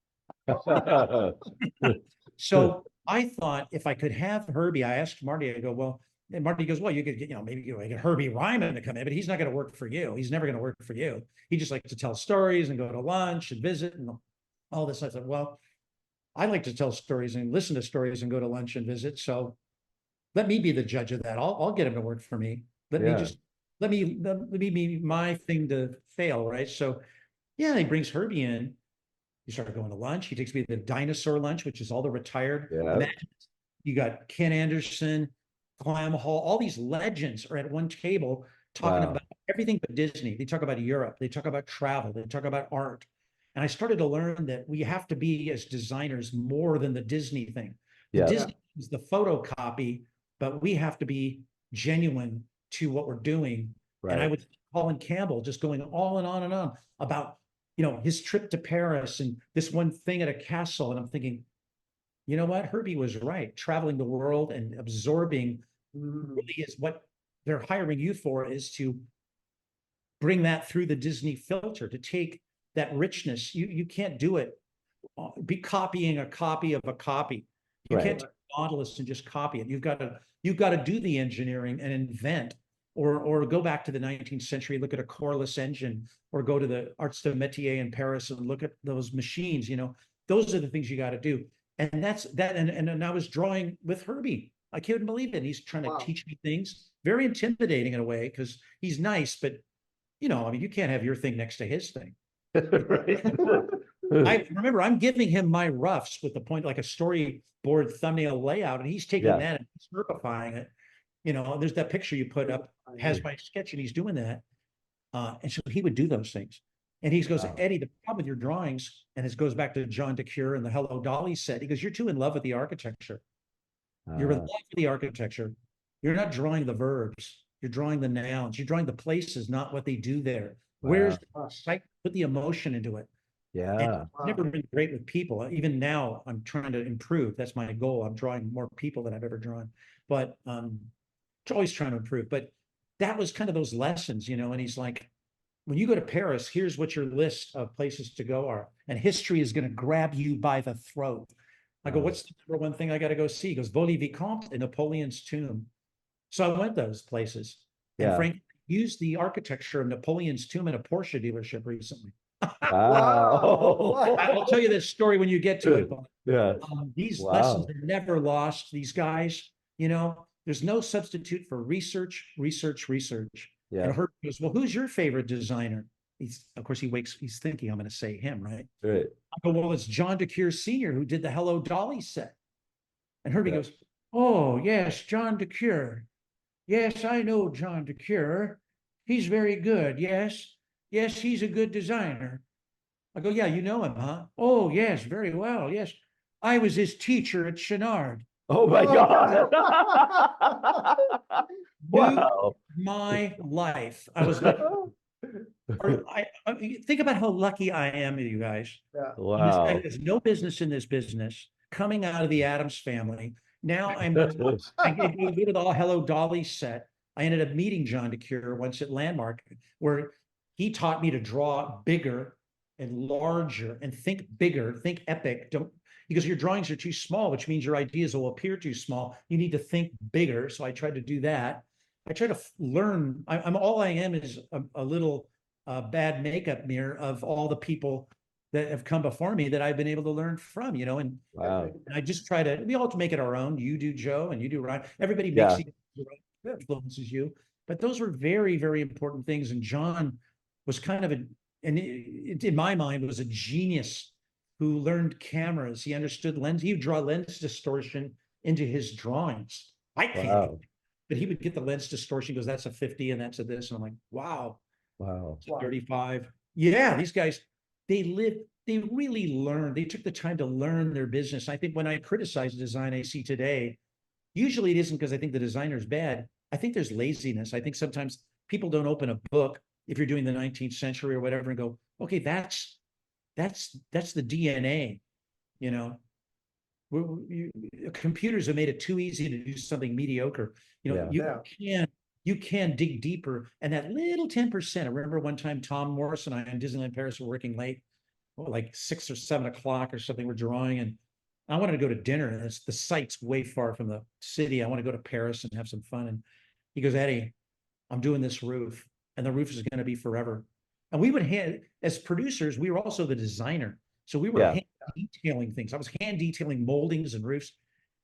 So I thought if I could have Herbie, I asked Marty, I go, well, and Marty goes, well, you could get, maybe get Herbie Ryman to come in, but he's not going to work for you. He's never going to work for you. He just likes to tell stories and go to lunch and visit and all this. I said, well, I like to tell stories and listen to stories and go to lunch and visit. So let me be the judge of that. I'll get him to work for me. Let me be my thing to fail, right? So yeah, he brings Herbie in. He started going to lunch. He takes me to the dinosaur lunch, which is all the retired. Yeah. You got Ken Anderson, Clam Hall, all these legends are at one table talking about everything but Disney. They talk about Europe. They talk about travel. They talk about art. And I started to learn that we have to be, as designers, more than the Disney thing. Disney is the photocopy, but we have to be genuine to what we're doing. Right. And I would Colin Campbell just going on and on about, his trip to Paris and this one thing at a castle. And I'm thinking, you know what? Herbie was right. Traveling the world and absorbing really is what they're hiring you for, is to bring that through the Disney filter, to take that richness. You can't do it. Be copying a copy of a copy. You can't take a Nautilus and just copy it. You've got to do the engineering and invent, or go back to the 19th century, look at a coreless engine, or go to the Arts de Métier in Paris and look at those machines. Those are the things you got to do. And that's that. And I was drawing with Herbie. I couldn't believe it. And he's trying to teach me things. Very intimidating in a way, because he's nice, but you can't have your thing next to his thing. I remember I'm giving him my roughs with the point, like a storyboard thumbnail layout, and he's taking that and simplifying it. There's that picture you put up, has my sketch, and he's doing that. And so he would do those things. And he goes, Eddie, the problem with your drawings, and it goes back to John DeCure and the Hello Dolly set. He goes, you're too in love with the architecture. You're in love with the architecture. You're not drawing the verbs. You're drawing the nouns. You're drawing the places, not what they do there. Where's the site? Put the emotion into it. Yeah. I've never been great with people. Even now, I'm trying to improve. That's my goal. I'm drawing more people than I've ever drawn. But always trying to improve. But that was kind of those lessons, and he's like, when you go to Paris, here's what your list of places to go are. And history is going to grab you by the throat. I go, what's the number one thing I got to go see? He goes, Vaux-le-Vicomte and Napoleon's tomb. So I went those places. And Frank used the architecture of Napoleon's tomb in a Porsche dealership recently. Wow. I'll tell you this story when you get to it. But, these lessons are never lost. These guys, there's no substitute for research. Yeah. And Herb goes, well, who's your favorite designer? He's thinking I'm going to say him, right? Right. I go, well, it's John DeCure Sr. who did the Hello Dolly set. And Herbie goes, oh, yes, John DeCure. Yes, I know John DeCure. He's very good. Yes, he's a good designer. I go, yeah, you know him, huh? Oh, yes, very well. Yes, I was his teacher at Chenard. Oh my God. Wow. My life. I was like, think about how lucky I am, you guys. Yeah. Wow. There's no business in this business, coming out of the Addams family. Now I go to the Hello Dolly set. I ended up meeting John DeCure once at Landmark, where he taught me to draw bigger and larger and think bigger, think epic. Because your drawings are too small, which means your ideas will appear too small. You need to think bigger. So I tried to do that. I try to learn. I'm all I am is a little bad makeup mirror of all the people that have come before me that I've been able to learn from, and I just try to, we all make it our own. You do, Joe, and you do, Ryan. Everybody makes influences you. But those were very, very important things. And John was kind of in my mind, was a genius who learned cameras. He understood lens. He would draw lens distortion into his drawings. I can't. But he would get the lens distortion. He goes, that's a 50 and that's a this. And I'm like, wow. 35. Yeah, these guys, they really learned. They took the time to learn their business. I think when I criticize design I see today, usually it isn't because I think the designer is bad. I think there's laziness. I think sometimes people don't open a book if you're doing the 19th century or whatever, and go, okay, that's the DNA, you know. Computers have made it too easy to do something mediocre. You know, Yeah. you can dig deeper. And that little 10%. I remember one time Tom Morris and I in Disneyland Paris were working late, like 6 or 7 o'clock or something. We're drawing, and I wanted to go to dinner, and the site's way far from the city. I want to go to Paris and have some fun. And he goes, Eddie, I'm doing this roof, and the roof is going to be forever. And we would as producers, we were also the designer. So we were hand detailing things. I was hand detailing moldings and roofs.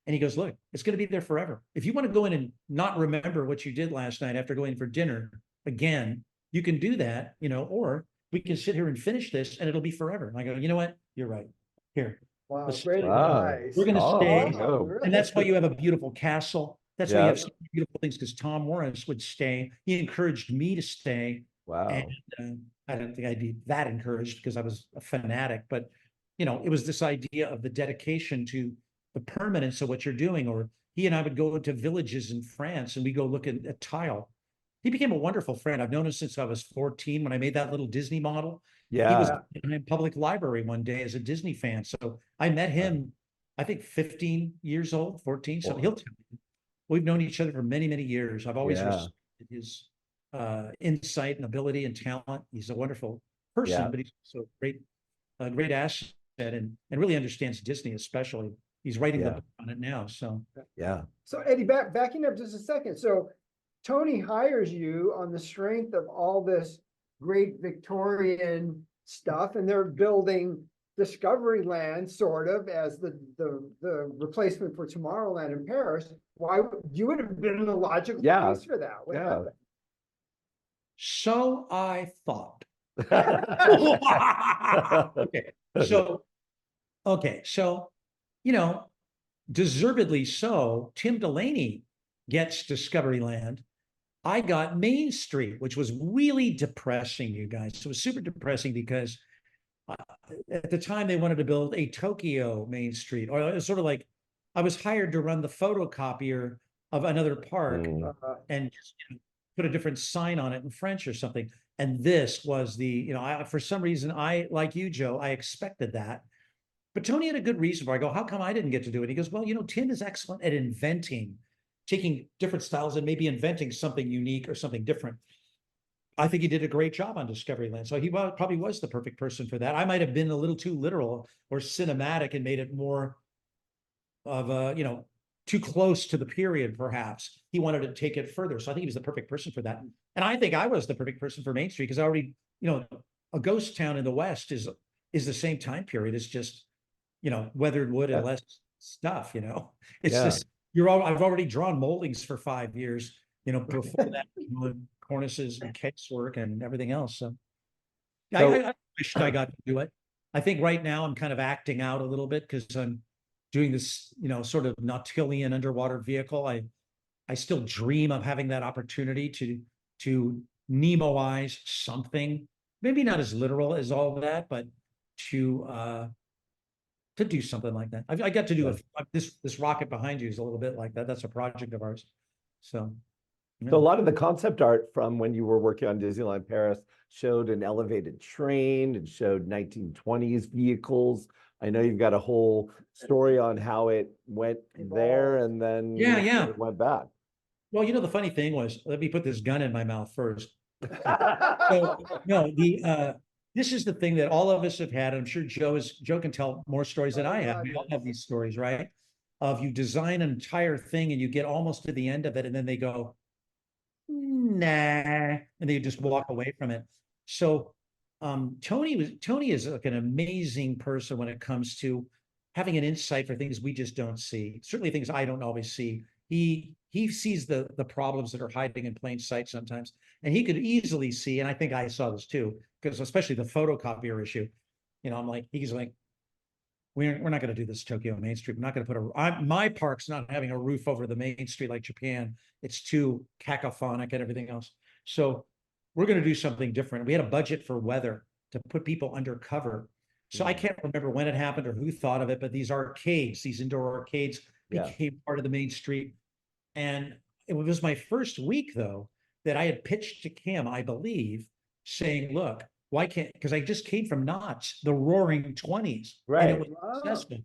And he goes, look, it's going to be there forever. If you want to go in and not remember what you did last night after going for dinner again, you can do that, you know, or we can sit here and finish this and it'll be forever. And I go, you know what? You're right. Here. Wow, Let's great Wow. advice. We're going to stay. Oh. And that's why you have a beautiful castle. That's why you Yeah. have so many beautiful things, because Tom Morris would stay. He encouraged me to stay. Wow. And I don't think I'd be that encouraged because I was a fanatic, but you know, it was this idea of the dedication to the permanence of what you're doing. Or he and I would go into villages in France and we go look at tile. He became a wonderful friend. I've known him since I was 14 when I made that little Disney model. Yeah. He was in a public library one day as a Disney fan. So I met him, I think 15 years old, 14. So he'll tell me. We've known each other for many, many years. I've always respected his insight and ability and talent. He's a wonderful person, but he's also a great asset and really understands Disney, especially. He's writing the book on it now. So So Eddie, backing up just a second. So Tony hires you on the strength of all this great Victorian stuff, and they're building Discovery Land sort of as the replacement for Tomorrowland in Paris. Why you would have been a logical place for that? What happened? So I thought. So, you know, deservedly so, Tim Delaney gets Discovery Land. I got Main Street, which was really depressing, you guys. So it was super depressing because at the time they wanted to build a Tokyo Main Street, or it was sort of like I was hired to run the photocopier of another park and just, you know, put a different sign on it in French or something. And this was the, you know, for some reason, like you, Joe, I expected that. But Tony had a good reason for it. I go, how come I didn't get to do it? He goes, well, you know, Tim is excellent at inventing, taking different styles and maybe inventing something unique or something different. I think he did a great job on Discovery Land. So he probably was the perfect person for that. I might have been a little too literal or cinematic and made it more of a, you know, too close to the period, perhaps. He wanted to take it further. So I think he was the perfect person for that. And I think I was the perfect person for Main Street because I already, you know, a ghost town in the West is the same time period. It's just, you know, weathered wood and less stuff, you know. It's just, I've already drawn moldings for 5 years, you know, before that, cornices and casework and everything else. So I wished I got to do it. I think right now I'm kind of acting out a little bit because I'm doing this, you know, sort of Nautilian underwater vehicle. I still dream of having that opportunity to Nemoize something, maybe not as literal as all of that, but to do something like that. I got to do this rocket behind you is a little bit like that. That's a project of ours. So a lot of the concept art from when you were working on Disneyland Paris showed an elevated train and showed 1920s vehicles. I know you've got a whole story on how it went there and then it went back. Well, you know, the funny thing was, let me put this gun in my mouth first. So, no, this is the thing that all of us have had. I'm sure Joe can tell more stories than I have. We all have these stories, right? Of you design an entire thing and you get almost to the end of it and then they go, nah, and they just walk away from it. So Tony is like an amazing person when it comes to having an insight for things we just don't see. Certainly things I don't always see. He sees the problems that are hiding in plain sight sometimes, and he could easily see. And I think I saw this too, because especially the photocopier issue. You know, I'm like, he's like, we're not going to do this Tokyo Main Street. We're not going to put my park's not having a roof over the main street like Japan. It's too cacophonic and everything else. So we're going to do something different. We had a budget for weather to put people undercover. So I can't remember when it happened or who thought of it, but these arcades, these indoor arcades became part of the main street. And it was my first week, though, that I had pitched to Kim, I believe, saying, look, why can't, because I just came from Knott's, the roaring 20s. And it Right. was Wow. successful.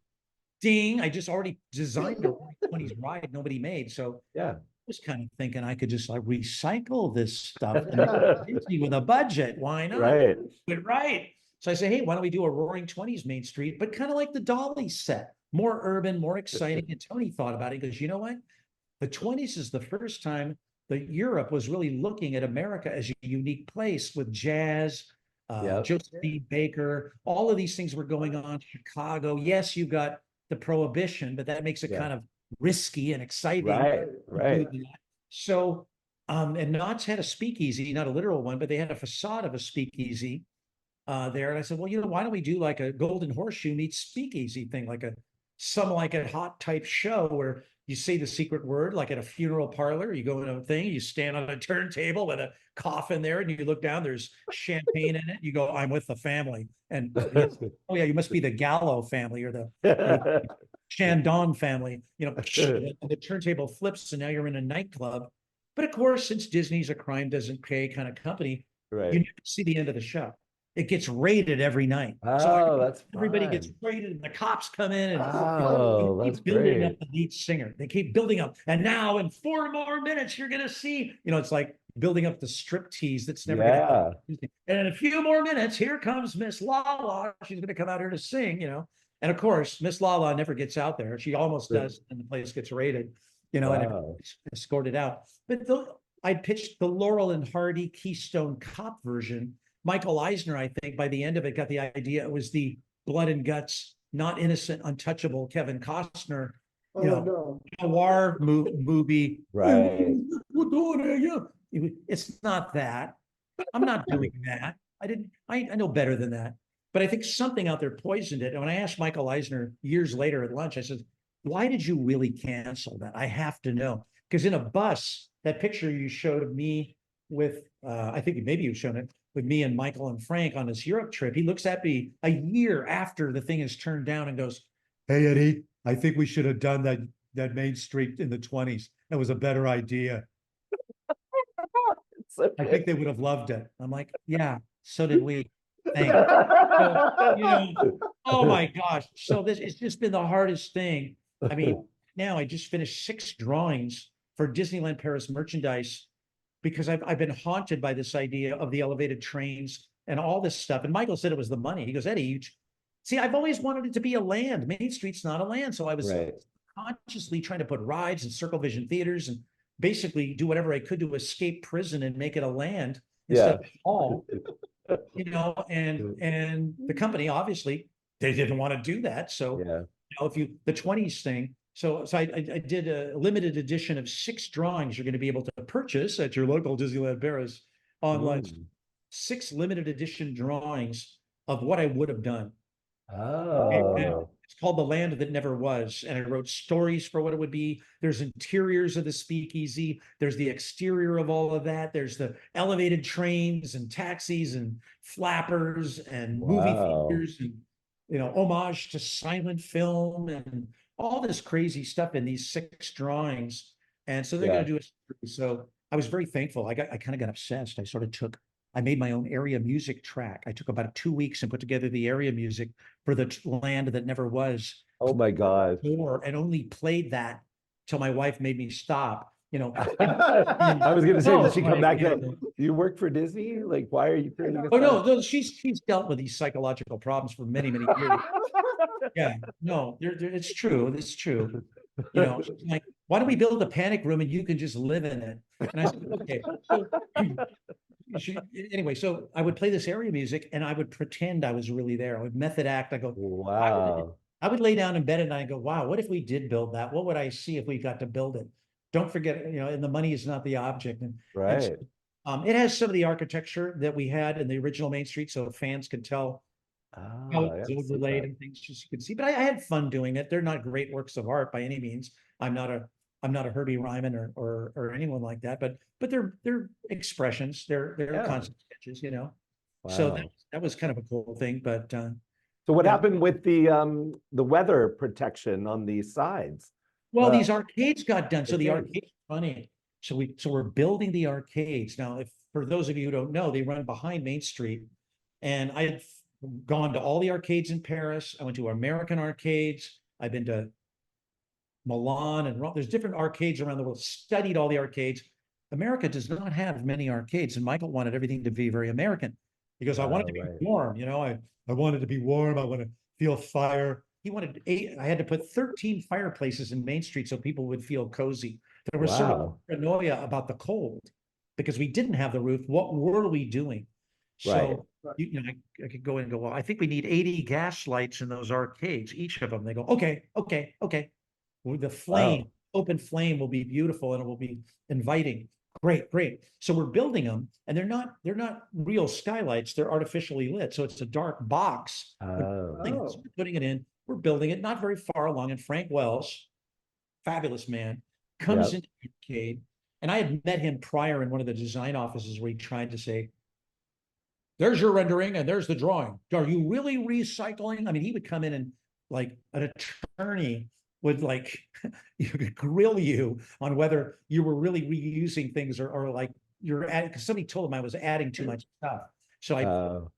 Ding, I just already designed a roaring 20s ride nobody made. So Yeah. I was kind of thinking I could just like recycle this stuff and make it Disney with a budget. Why not? Right. But right. So I say, hey, why don't we do a roaring 20s Main Street, but kind of like the Dolly set, more urban, more exciting. And Tony thought about it. He goes, you know what? The 20s is the first time that Europe was really looking at America as a unique place with jazz, Yep. Josephine Baker, all of these things were going on. Chicago. Yes, you got the prohibition, but that makes it Yeah. kind of risky and exciting. Right. Right. So, and Knott's had a speakeasy, not a literal one, but they had a facade of a speakeasy there. And I said, well, you know, why don't we do like a Golden Horseshoe meets speakeasy thing, like a hot type show where you say the secret word, like at a funeral parlor, you go in a thing, you stand on a turntable with a coffin there and you look down, there's champagne in it. You go, I'm with the family. And oh yeah, you must be the Gallo family or the Chandon family, you know, and the turntable flips and now you're in a nightclub. But of course, since Disney's a crime doesn't pay kind of company, you Right. never see the end of the show. It gets raided every night. Oh, that's everybody gets fun. raided and the cops come in and Oh, they that's keep building great. up the lead singer. They keep building up. And now in 4 more minutes, you're gonna see, you know, it's like building up the strip tease that's never gonna happen. And in a few more minutes, here comes Miss Lala. She's gonna come out here to sing, you know. And of course, Miss Lala never gets out there. She almost does, and the place gets raided, you know, and it's escorted out. But I pitched the Laurel and Hardy Keystone Cop version. Michael Eisner, I think, by the end of it, got the idea it was the blood and guts, not innocent, untouchable Kevin Costner, you know, noir movie. Right. It's not that. I'm not doing that. I know better than that. But I think something out there poisoned it. And when I asked Michael Eisner years later at lunch, I said, why did you really cancel that? I have to know. Because in a bus, that picture you showed of me with, I think maybe you've shown it, with me and Michael and Frank on this Europe trip, he looks at me a year after the thing is turned down and goes, hey, Eddie, I think we should have done that Main Street in the 20s. That was a better idea. I think they would have loved it. I'm like, yeah, so did we. Thanks. So, you know, oh my gosh. So it's just been the hardest thing. I mean, now I just finished 6 drawings for Disneyland Paris merchandise because I've been haunted by this idea of the elevated trains and all this stuff. And Michael said it was the money. He goes, Eddie, see, I've always wanted it to be a land. Main Street's not a land. So I was consciously trying to put rides and Circle Vision theaters and basically do whatever I could to escape prison and make it a land instead of a mall. You know, and the company, obviously, they didn't want to do that. So, you know, the 20s thing. So I did a limited edition of 6 drawings you're going to be able to purchase at your local Disneyland Paris online. 6 limited edition drawings of what I would have done. It's called The Land That Never Was. And I wrote stories for what it would be. There's interiors of the speakeasy. There's the exterior of all of that. There's the elevated trains and taxis and flappers and movie theaters and, you know, homage to silent film and all this crazy stuff in these 6 drawings. And so they're going to do it. So I was very thankful. I kind of got obsessed. I made my own area music track. I took about 2 weeks and put together the area music for the Land That Never Was. Oh my God. And only played that till my wife made me stop, you know. I was going to say, did she come back? You work for Disney? Like, why are you creating this? Oh, no, she's dealt with these psychological problems for many, many years. Yeah, no, it's true. It's true. You know, like, why don't we build a panic room and you can just live in it? And I said, okay. So, anyway, so I would play this area music and I would pretend I was really there. I would method act. I go, wow. I would lay down in bed and I go, wow, what if we did build that? What would I see if we got to build it? Don't forget, you know, and the money is not the object. And it has some of the architecture that we had in the original Main Street, so fans could tell how it was overlaid and things just you could see. But I had fun doing it. They're not great works of art by any means. I'm not a Herbie Ryman or anyone like that, but they're expressions, they're concept sketches, you know. So that was kind of a cool thing. But so what happened with the weather protection on these sides? Well, these arcades got done. So the arcade's funny. So we're building the arcades. Now, if for those of you who don't know, they run behind Main Street. And I had gone to all the arcades in Paris. I went to American arcades. I've been to Milan and Rome. There's different arcades around the world, studied all the arcades. America does not have many arcades. And Michael wanted everything to be very American. He goes, I want it to be warm. You know, I wanted to be warm. I want to feel fire. He wanted I had to put 13 fireplaces in Main Street so people would feel cozy. There was sort of paranoia about the cold because we didn't have the roof. What were we doing? So, you know, I could go in and go, well, I think we need 80 gas lights in those arcades, each of them. They go, okay. Well, the flame, open flame will be beautiful and it will be inviting. Great. So we're building them and they're not real skylights. They're artificially lit. So it's a dark box. So we're putting it in, we're building it not very far along. And Frank Wells, fabulous man, comes into the arcade. And I had met him prior in one of the design offices where he tried to say, there's your rendering and there's the drawing. Are you really recycling? I mean, he would come in and like an attorney would like grill you on whether you were really reusing things or like you're adding, because somebody told him I was adding too much stuff. So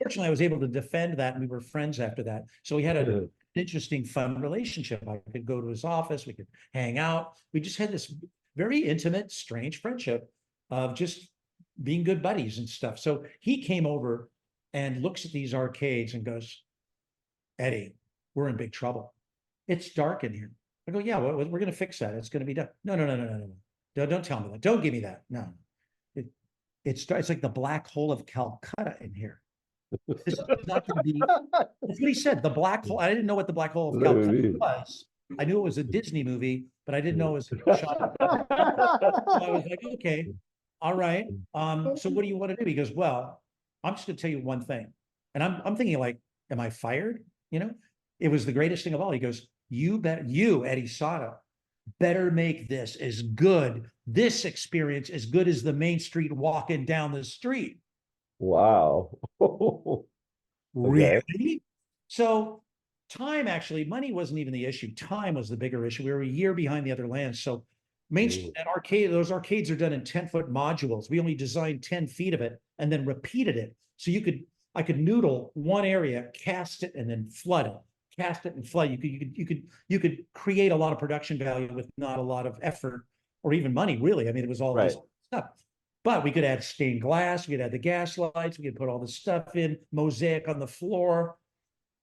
fortunately I was able to defend that and we were friends after that. So we had an interesting, fun relationship. I could go to his office, we could hang out. We just had this very intimate, strange friendship of just being good buddies and stuff. So he came over and looks at these arcades and goes, Eddie, we're in big trouble. It's dark in here. I go, yeah, we're going to fix that. It's going to be done. No. Don't tell me that. Don't give me that. No. It's like the black hole of Calcutta in here. This is not going to be, that's what he said, the black hole. I didn't know what the black hole of Calcutta was. I knew it was a Disney movie, but I didn't know it was shot. So I was like, okay, all right. So what do you want to do? He goes, well, I'm just going to tell you one thing. And I'm thinking like, am I fired? You know, it was the greatest thing of all. He goes, you, Eddie Sotto, better make this as good, this experience as good as the Main Street walking down the street. Wow. Really? So time, actually, money wasn't even the issue. Time was the bigger issue. We were a year behind the other lands. So Main Street, those arcades are done in 10-foot modules. We only designed 10 feet of it and then repeated it. So I could noodle one area, cast it, and then flood it. Cast it and flood. You could create a lot of production value with not a lot of effort or even money, really. I mean, it was all this stuff. But we could add stained glass, we could add the gas lights, we could put all the stuff in, mosaic on the floor.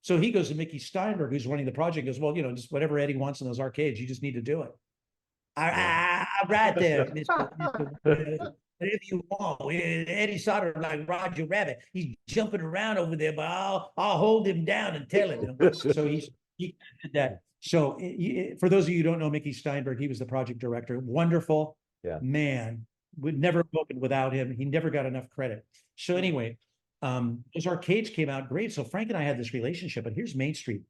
So he goes to Mickey Steinberg, who's running the project, goes, well, you know, just whatever Eddie wants in those arcades, you just need to do it. Right there, whatever you want. Eddie Sotto like Roger Rabbit. He's jumping around over there, but I'll hold him down and tell him. So he did that. So for those of you who don't know Mickey Steinberg, he was the project director. Wonderful man. Would never have opened without him. He never got enough credit. So anyway, those arcades came out great. So Frank and I had this relationship, but here's Main Street.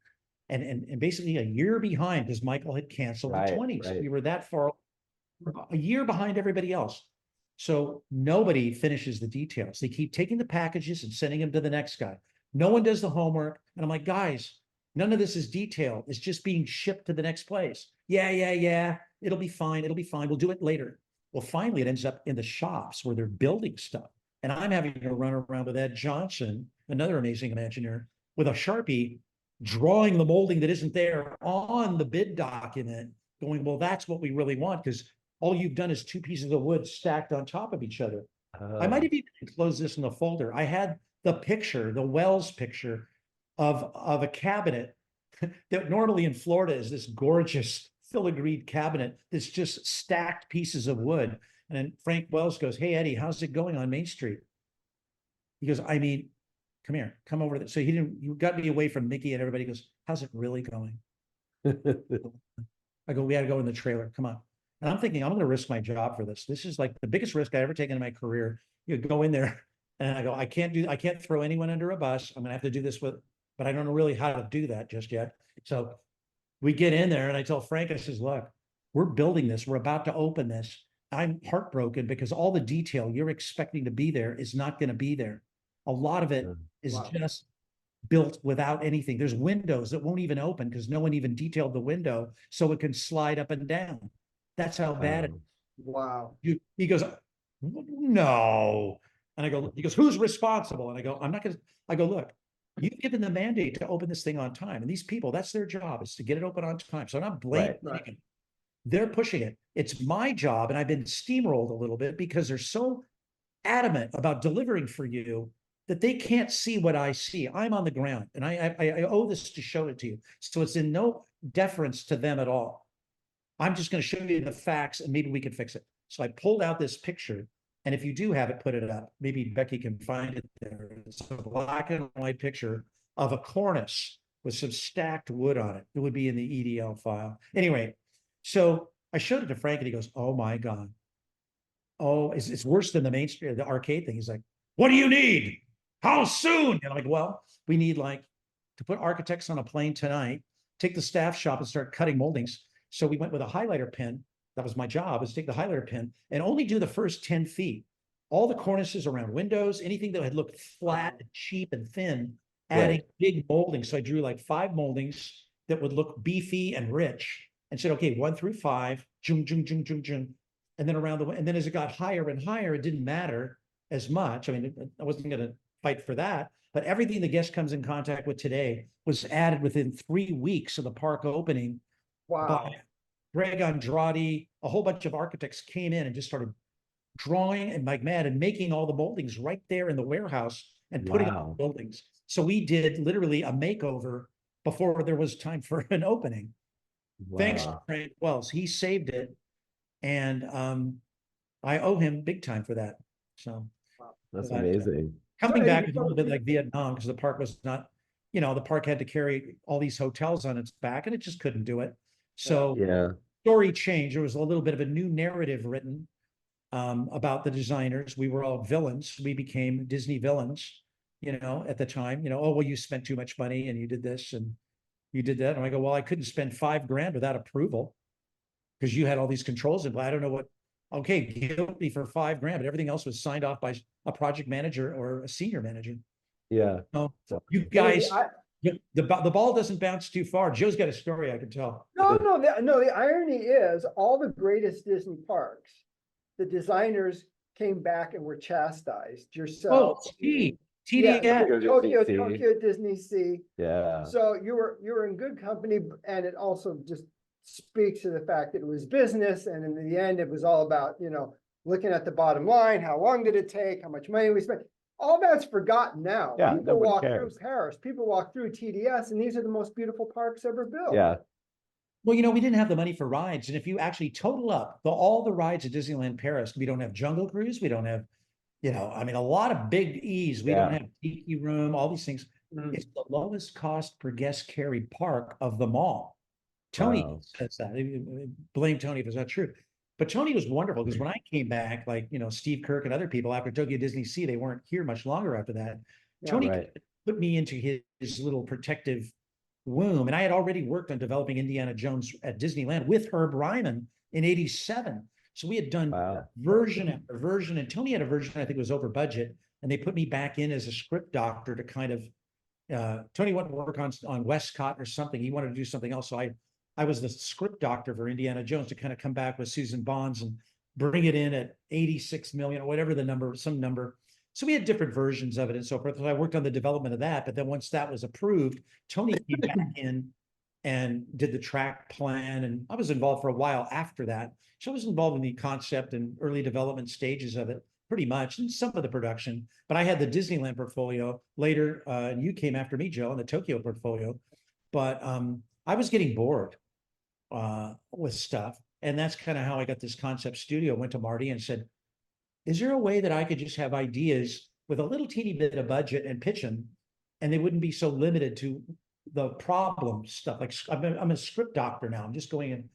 And basically a year behind because Michael had canceled the 20s. We were that far, a year behind everybody else. So nobody finishes the details. They keep taking the packages and sending them to the next guy. No one does the homework. And I'm like, guys, none of this is detailed. It's just being shipped to the next place. Yeah. It'll be fine. We'll do it later. Well, finally, it ends up in the shops where they're building stuff. And I'm having to run around with Ed Johnson, another amazing Imagineer, with a Sharpie, drawing the molding that isn't there on the bid document, going, well, that's what we really want, because all you've done is two pieces of wood stacked on top of each other. I might have even enclosed this in the folder. I had the picture, the Wells picture of a cabinet that normally in Florida is this gorgeous filigreed cabinet that's just stacked pieces of wood. And then Frank Wells goes, hey, Eddie, how's it going on Main Street? He goes, I mean, come here, come over there. So you got me away from Mickey and everybody. Goes, how's it really going? I go, we had to go in the trailer. Come on. And I'm thinking, I'm going to risk my job for this. This is like the biggest risk I ever taken in my career. You go in there and I go, I can't throw anyone under a bus. I'm going to have to do this but I don't know really how to do that just yet. So we get in there and I tell Frank, I says, look, we're building this. We're about to open this. I'm heartbroken because all the detail you're expecting to be there is not going to be there. A lot of it is just built without anything. There's windows that won't even open because no one even detailed the window so it can slide up and down. That's how bad it is. Wow. He goes, no. And I go, he goes, who's responsible? And I go, I'm not going to, I go, look, you've given the mandate to open this thing on time. And these people, that's their job, is to get it open on time. So I'm not blaming Right. them. They're pushing it. It's my job. And I've been steamrolled a little bit because they're so adamant about delivering for you that they can't see what I see. I'm on the ground, and I owe this to show it to you. So it's in no deference to them at all. I'm just going to show you the facts, and maybe we can fix it. So I pulled out this picture, and if you do have it, put it up. Maybe Becky can find it there. It's a black and white picture of a cornice with some stacked wood on it. It would be in the EDL file. Anyway, so I showed it to Frank, and he goes, "Oh my God. Oh, it's worse than the mainstream, the arcade thing." He's like, "What do you need? How soon?" And I'm like, "Well, we need like to put architects on a plane tonight, take the staff shop and start cutting moldings." So we went with a highlighter pen. That was my job, is take the highlighter pen and only do the first 10 feet. All the cornices around windows, anything that had looked flat and cheap and thin, adding big moldings. So I drew like 5 moldings that would look beefy and rich and said, okay, 1 through 5, jung, jung, jung, jung, jung. And then around the, and then as it got higher and higher, it didn't matter as much. I mean, I wasn't going to fight for that, but everything the guest comes in contact with today was added within 3 weeks of the park opening. Wow. By Greg Andrade. A whole bunch of architects came in and just started drawing and like mad and making all the moldings right there in the warehouse and putting up the buildings. So we did literally a makeover before there was time for an opening. Thanks to Frank Wells, he saved it. And I owe him big time for that. So that's amazing. Coming back is a little bit like Vietnam, because the park was not, you know, the park had to carry all these hotels on its back and it just couldn't do it. So story changed. There was a little bit of a new narrative written about the designers. We were all villains. We became Disney villains, you know, at the time. You know, oh, well, you spent too much money and you did this and you did that. And I go, well, I couldn't spend $5 grand without approval because you had all these controls. And I don't know what, okay, guilty for $5 grand, but everything else was signed off by a project manager or a senior manager. Yeah. So you guys, the ball doesn't bounce too far. Joe's got a story I can tell. No, the irony is all the greatest Disney parks, the designers came back and were chastised. Yourself. Oh, TDS. Tokyo Disney Sea. Yeah. So you were in good company, and it also just speaks to the fact that it was business, and in the end, it was all about, you know, looking at the bottom line. How long did it take? How much money we spent? All that's forgotten now. Yeah, people walk cares. through Paris, people walk through TDS, and these are the most beautiful parks ever built. Yeah. Well, you know, we didn't have the money for rides. And if you actually total up all the rides at Disneyland Paris, we don't have Jungle Cruise. We don't have, you know, I mean, a lot of big E's. We don't have Tiki Room, all these things. It's the lowest cost per guest carried park of them all. Tony says that. Blame Tony if it's not true. But Tony was wonderful because when I came back, like, you know, Steve Kirk and other people after Tokyo Disney Sea, they weren't here much longer after that. Tony put me into his little protective womb. And I had already worked on developing Indiana Jones at Disneyland with Herb Ryman in '87. So we had done version after version. And Tony had a version I think was over budget. And they put me back in as a script doctor to kind of, Tony wanted to work on Westcott or something. He wanted to do something else. So I was the script doctor for Indiana Jones to kind of come back with Susan Bonds and bring it in at 86 million or whatever the number, some number. So we had different versions of it and so forth. So I worked on the development of that. But then once that was approved, Tony came back in and did the track plan. And I was involved for a while after that. So I was involved in the concept and early development stages of it pretty much, and some of the production. But I had the Disneyland portfolio later, and you came after me, Joe, in the Tokyo portfolio. But I was getting bored with stuff. And that's kind of how I got this concept studio. Went to Marty and said, is there a way that I could just have ideas with a little teeny bit of budget and pitch them, and they wouldn't be so limited to the problem stuff? Like I'm a script doctor now. I'm just going in,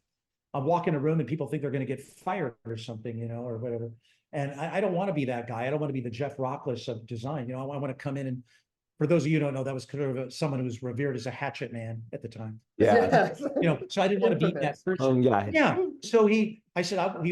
I walk in a room and people think they're going to get fired or something, you know, or whatever. And I don't want to be that guy. I don't want to be the Jeff Rockless of design. You know, I want to come in and, for those of you who don't know, that was kind of someone who was revered as a hatchet man at the time. Yeah. You know, so I didn't want to be that person. Yeah. So he goes,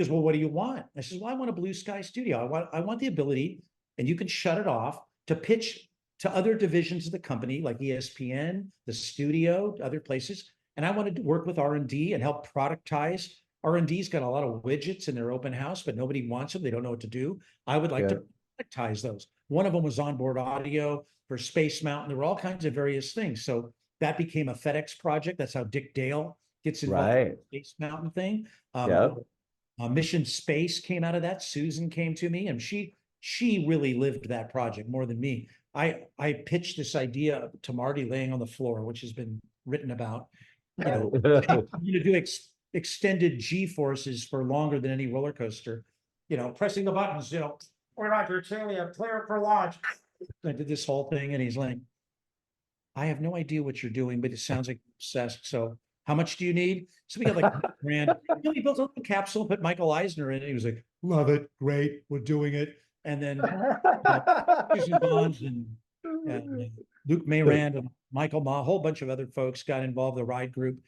well, what do you want? I said, well, I want a blue sky studio. I want the ability, and you can shut it off, to pitch to other divisions of the company, like ESPN, the studio, other places. And I wanted to work with R&D and help productize R&D's got a lot of widgets in their open house, but nobody wants them. They don't know what to do. I would like to productize those. One of them was onboard audio for Space Mountain. There were all kinds of various things. So that became a FedEx project. That's how Dick Dale gets involved in the Space Mountain thing. Mission Space came out of that. Susan came to me, and she really lived that project more than me. I pitched this idea to Marty laying on the floor, which has been written about. You know, you do extended G forces for longer than any roller coaster. You know, pressing the buttons. You know, we're Roger Talia, clear for launch. I did this whole thing, and he's like, I have no idea what you're doing, but it sounds like you're obsessed. So how much do you need? So we got like grand. You know, he built a little capsule, put Michael Eisner in it. He was like, love it, great, we're doing it. And then Susan Bonds and Luke Mayrand and Michael Ma, a whole bunch of other folks got involved, the ride group.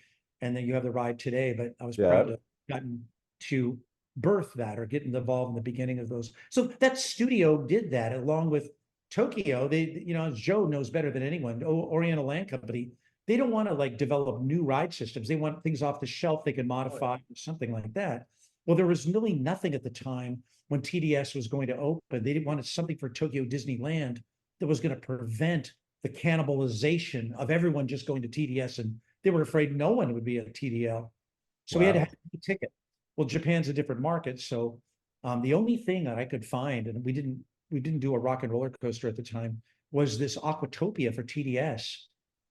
And then you have the ride today, but I was proud to have gotten to birth that or get involved in the beginning of those. So that studio did that along with Tokyo. They, you know, as Joe knows better than anyone, Oriental Land Company, they don't want to like develop new ride systems. They want things off the shelf they can modify or something like that. Well, there was really nothing at the time when TDS was going to open. They wanted something for Tokyo Disneyland that was going to prevent the cannibalization of everyone just going to TDS, and they were afraid no one would be at TDL. So we had to have a ticket. Well, Japan's a different market. So the only thing that I could find, and we didn't do a rock and roller coaster at the time, was this Aquatopia for TDS.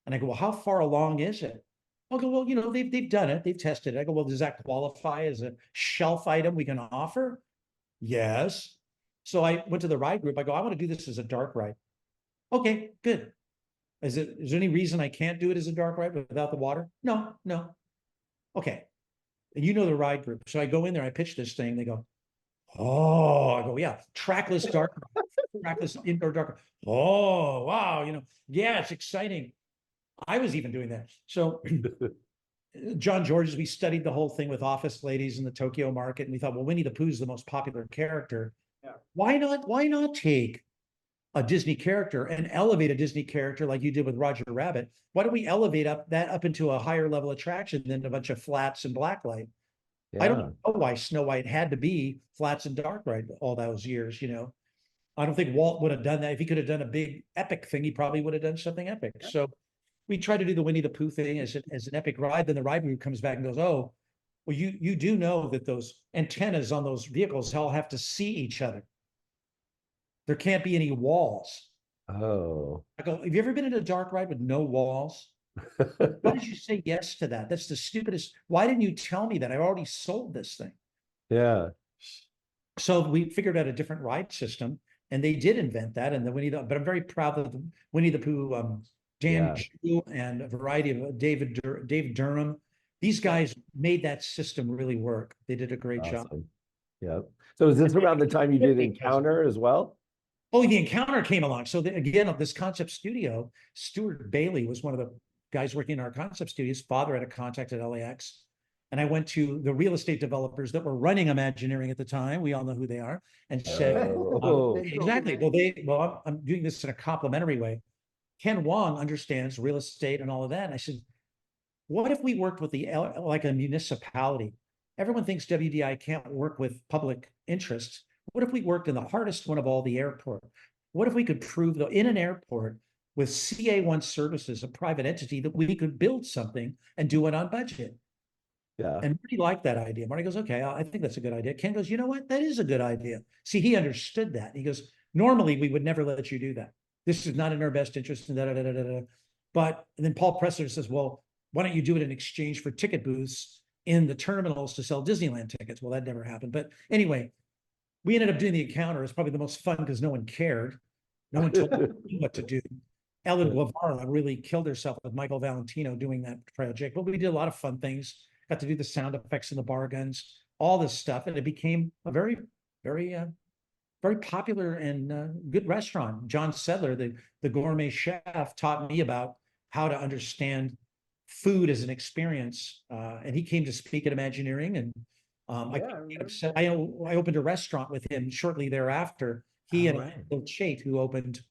And I go, well, how far along is it? I'll go, well, you know, they've done it. They've tested it. I go, well, does that qualify as a shelf item we can offer? Yes. So I went to the ride group. I go, I want to do this as a dark ride. Okay, good. Is there any reason I can't do it as a dark ride without the water? No. Okay. And you know the ride group. So I go in there, I pitch this thing. They go, oh, I go, yeah, trackless dark ride, trackless indoor dark ride. Oh, wow. You know, yeah, it's exciting. I was even doing that. So John George's, we studied the whole thing with office ladies in the Tokyo market. And we thought, well, Winnie the Pooh is the most popular character. Yeah. Why not take a Disney character and elevate a Disney character like you did with Roger Rabbit? Why don't we elevate that up into a higher level attraction than a bunch of flats and blacklight? I don't know why Snow White had to be flats and dark ride all those years, you know. I don't think Walt would have done that. If he could have done a big epic thing, he probably would have done something epic. Yeah. So we try to do the Winnie the Pooh thing as an epic ride. Then the ride group comes back and goes, oh, well, you do know that those antennas on those vehicles all have to see each other. There can't be any walls. Oh. I go, have you ever been in a dark ride with no walls? Why did you say yes to that? That's the stupidest. Why didn't you tell me that? I already sold this thing. Yeah. So we figured out a different ride system, and they did invent that. And but I'm very proud of the Winnie the Pooh, Dan Chu and a variety of David Durham. These guys made that system really work. They did a great job. Yeah. So is this around the time you did Encounter as well? Oh, the Encounter came along. So again, this concept studio, Stuart Bailey was one of the guys working in our concept studio. His father had a contact at LAX. And I went to the real estate developers that were running Imagineering at the time. We all know who they are. And said, exactly. Well, I'm doing this in a complimentary way. Ken Wong understands real estate and all of that. And I said, what if we worked with like a municipality? Everyone thinks WDI can't work with public interests. What if we worked in the hardest one of all, the airport? What if we could prove that in an airport with CA1 Services, a private entity, that we could build something and do it on budget? Yeah. And Marty liked that idea. Marty goes, okay, I think that's a good idea. Ken goes, you know what? That is a good idea. See, he understood that. He goes, normally we would never let you do that. This is not in our best interest. But and then Paul Pressler says, well, why don't you do it in exchange for ticket booths in the terminals to sell Disneyland tickets? Well, that never happened. But anyway, we ended up doing the Encounter. It was probably the most fun because no one cared. No one told me what to do. Ellen Guevara really killed herself with Michael Valentino doing that project. But we did a lot of fun things. Got to do the sound effects and the bar guns, all this stuff. And it became a very, very, very popular and good restaurant. John Sedler, the gourmet chef, taught me about how to understand food as an experience. And he came to speak at Imagineering, and I opened a restaurant with him shortly thereafter. He and Bill Chait, who opened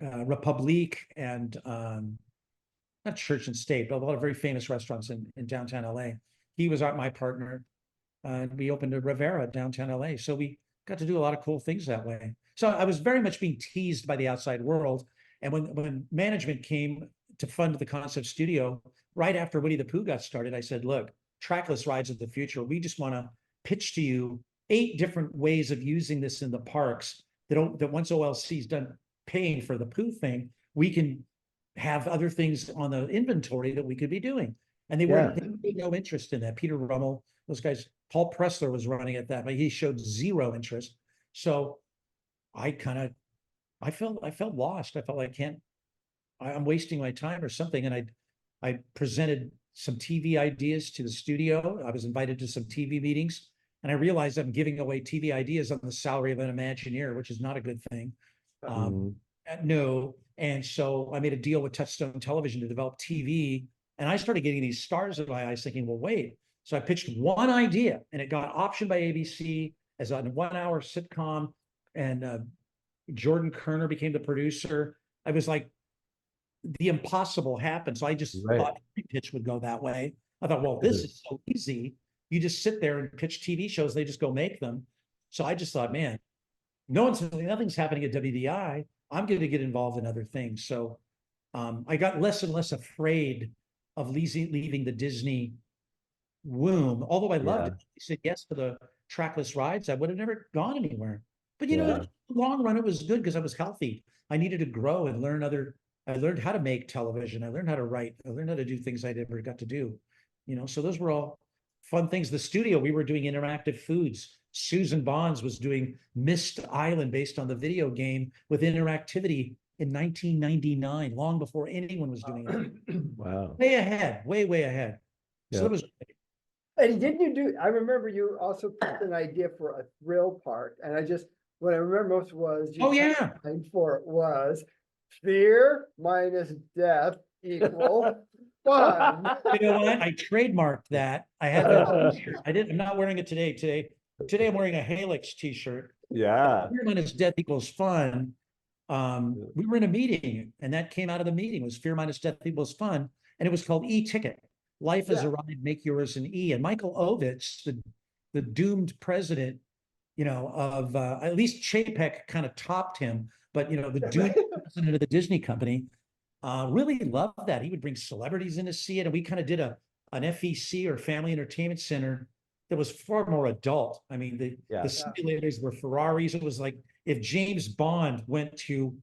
Republique and not Church and State, but a lot of very famous restaurants in downtown LA. he was my partner. We opened a Rivera downtown LA. So we got to do a lot of cool things that way. So I was very much being teased by the outside world. And when management came to fund the concept studio, right after Winnie the Pooh got started, I said, look, trackless rides of the future. We just want to pitch to you 8 different ways of using this in the parks that once OLC's done paying for the Pooh thing, we can have other things on the inventory that we could be doing. And they Yeah. had no interest in that. Peter Rummel, those guys, Paul Pressler was running at that, but he showed zero interest. So I felt lost. I felt like I'm wasting my time or something. And I presented some TV ideas to the studio. I was invited to some TV meetings, and I realized I'm giving away TV ideas on the salary of an Imagineer, which is not a good thing. No. And so I made a deal with Touchstone Television to develop TV. And I started getting these stars in my eyes thinking, well, wait. So I pitched one idea, and it got optioned by ABC as a 1-hour sitcom. And Jordan Kerner became the producer. I was like, the impossible happened. So I just thought every pitch would go that way. I thought, well, this is so easy. You just sit there and pitch TV shows. They just go make them. So I just thought, man, nothing's happening at WDI. I'm going to get involved in other things. So I got less and less afraid of leaving the Disney womb. Although I loved it, I said yes to the trackless rides. I would have never gone anywhere. But you know, in the long run, it was good because I was healthy. I needed to grow and learn I learned how to make television. I learned how to write. I learned how to do things I never got to do. You know, so those were all fun things. The studio, we were doing interactive foods. Susan Bonds was doing Mist Island based on the video game with interactivity in 1999, long before anyone was doing it. Wow. Way ahead, way ahead. Yeah. So it was. Eddie, didn't you do, I remember you also picked an idea for a thrill park, and what I remember most was. For it was fear minus death equal fun. You know what? I trademarked that. I had that t-shirt. I'm not wearing it today. Today I'm wearing a Halix t-shirt. Yeah. Fear minus death equals fun. We were in a meeting, and that came out of the meeting. It was fear minus death equals fun. And it was called E-Ticket. Life is a ride, make yours an E. And Michael Ovitz, the doomed president, you know, of at least Chapek kind of topped him, but you know, the doomed president of the Disney company really loved that. He would bring celebrities in to see it. And we kind of did an FEC or Family Entertainment Center that was far more adult. I mean, the simulators were Ferraris. It was like if James Bond went to,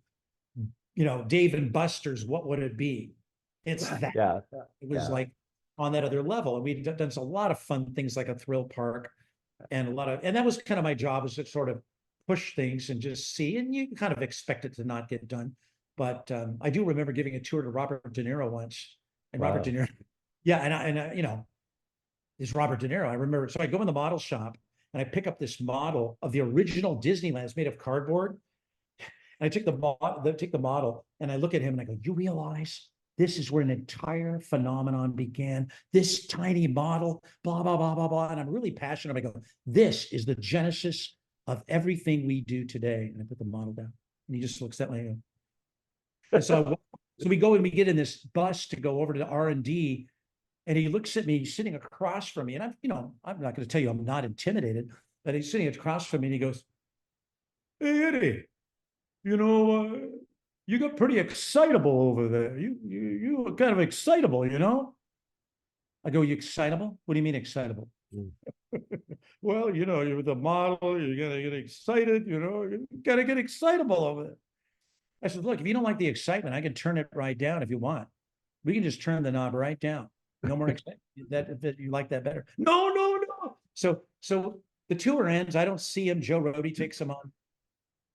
you know, Dave and Buster's, what would it be? It's that. It was like on that other level. And we'd done a lot of fun things like a thrill park and and that was kind of my job, was to sort of push things and just see, and you kind of expect it to not get done. But I do remember giving a tour to Robert De Niro once, and Robert De Niro, and I, you know, is Robert De Niro. I remember, so I go in the model shop and I pick up this model of the original Disneyland. It's made of cardboard. And I take the model and I look at him and I go, you realize this is where an entire phenomenon began. This tiny model, blah, blah, blah, blah, blah. And I'm really passionate. I go, this is the genesis of everything we do today. And I put the model down and he just looks at me. And so we go and we get in this bus to go over to the R&D. And he looks at me, sitting across from me. And I'm not going to tell you I'm not intimidated, but he's sitting across from me and he goes, hey, Eddie, you know, you got pretty excitable over there. You were kind of excitable, you know? I go, you excitable? What do you mean excitable? Well, you know, you're the model, you're gonna get excited, you know, you gotta get excitable over there. I said, look, if you don't like the excitement, I can turn it right down if you want. We can just turn the knob right down. No more excitement. If you like that better. No. So the tour ends. I don't see him. Joe Rohde takes him on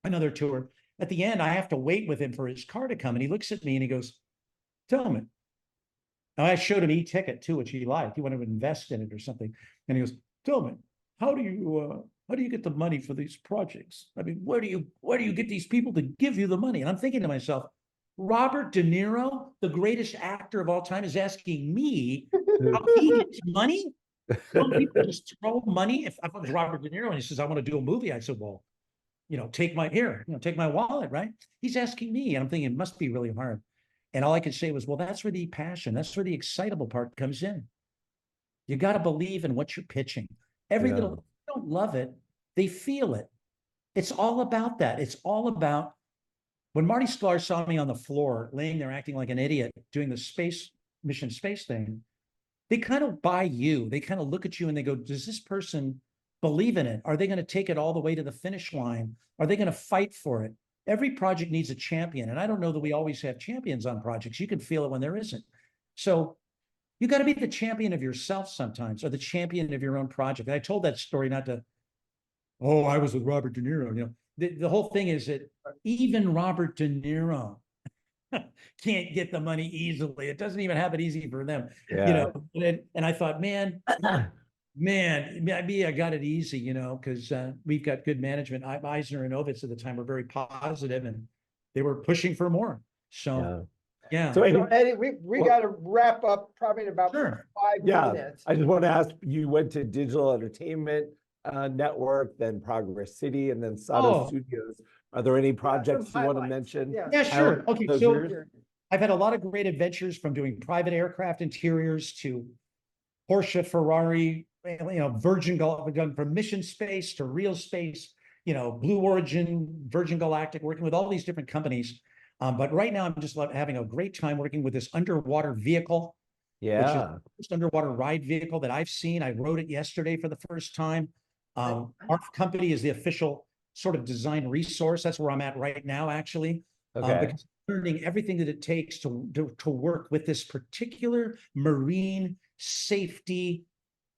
another tour. At the end, I have to wait with him for his car to come. And he looks at me and he goes, tell me. Now, I showed him E-Ticket too, which he liked. He wanted to invest in it or something. And he goes, tell me, how do you get the money for these projects? I mean, where do you get these people to give you the money? And I'm thinking to myself, Robert De Niro, the greatest actor of all time, is asking me how he gets money? Some people just throw money. If I was Robert De Niro and he says, I want to do a movie, I said, well, you know, take my wallet, right? He's asking me. And I'm thinking it must be really hard. And all I could say was, well, that's where the passion, that's where the excitable part comes in. You got to believe in what you're pitching. Every Yeah. little, if they don't love it, they feel it. It's all about that. It's all about when Marty Sklar saw me on the floor, laying there acting like an idiot, doing the space mission space thing, they kind of buy you. They kind of look at you and they go, does this person believe in it? Are they going to take it all the way to the finish line? Are they going to fight for it? Every project needs a champion. And I don't know that we always have champions on projects. You can feel it when there isn't. So you got to be the champion of yourself sometimes, or the champion of your own project. And I told that story not to, oh, I was with Robert De Niro. You know, the whole thing is that even Robert De Niro can't get the money easily. It doesn't even happen easy for them. Yeah. You know, and I thought, man, maybe I got it easy, you know, because we've got good management. Eisner and Ovitz at the time were very positive, and they were pushing for more. So, yeah. So, So Eddie, we got to wrap up probably in about Sure. 5 yeah, minutes. I just want to ask, you went to Digital Entertainment Network, then Progress City, and then Oh. SottoStudios. Are there any projects you want to highlights. mention? Yeah. Yeah, sure. Okay, Those so years? I've had a lot of great adventures, from doing private aircraft interiors to Porsche, Ferrari, you know, Virgin Galactic, done from mission space to real space, you know, Blue Origin, Virgin Galactic, working with all these different companies. But right now I'm just having a great time working with this underwater vehicle, which is Yeah. the first underwater ride vehicle that I've seen. I rode it yesterday for the first time. Our company is the official sort of design resource. That's where I'm at right now, actually. Okay. Because learning everything that it takes to work with this particular marine safety,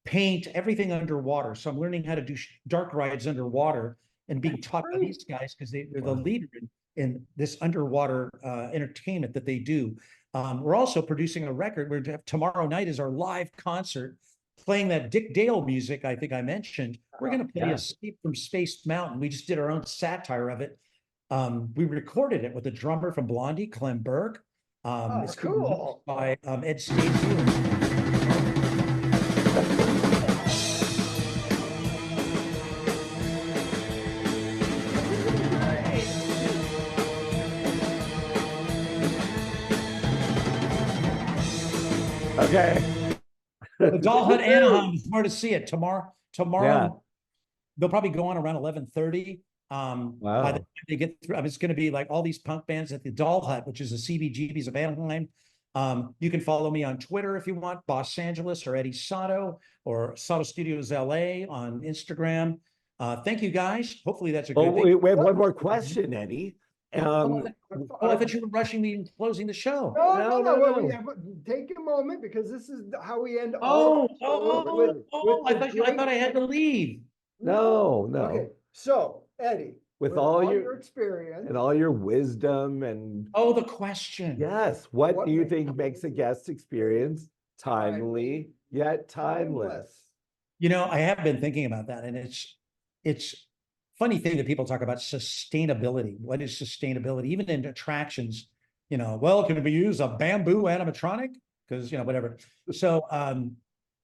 paint, everything underwater. So I'm learning how to do dark rides underwater and being taught by these guys, because they're the leader in this underwater entertainment that they do. We're also producing a record. We're tomorrow night is our live concert, playing that Dick Dale music I think I mentioned. We're going to play Yeah. Escape from Space Mountain. We just did our own satire of it. We recorded it with the drummer from Blondie, Clem Burke. It's cool. by Ed Stacey. Okay. The Doll Hut Anaheim is where to see it tomorrow. Yeah. They'll probably go on around 11:30. By the Wow. time they get through, I mean, it's going to be like all these punk bands at the Doll Hut, which is the CBGBs of Anaheim. You can follow me on Twitter if you want, Los Angeles or Eddie Sotto, or SottoStudios LA on Instagram. Thank you guys. Hopefully that's a good Oh, thing. we have one more question, Eddie. Oh, I thought you were rushing me and closing the show. No, No. well, take a moment, because this is how we end all. I thought I had to leave. No. Okay, so Eddie, With with all all your- your experience, And all your wisdom and Oh, the question. yes, what What do you makes- think makes a guest experience timely yet timeless? You know, I have been thinking about that, and it's funny thing that people talk about sustainability. What is sustainability? Even in attractions, you know, well, can we use a bamboo animatronic? Because, you know, whatever. So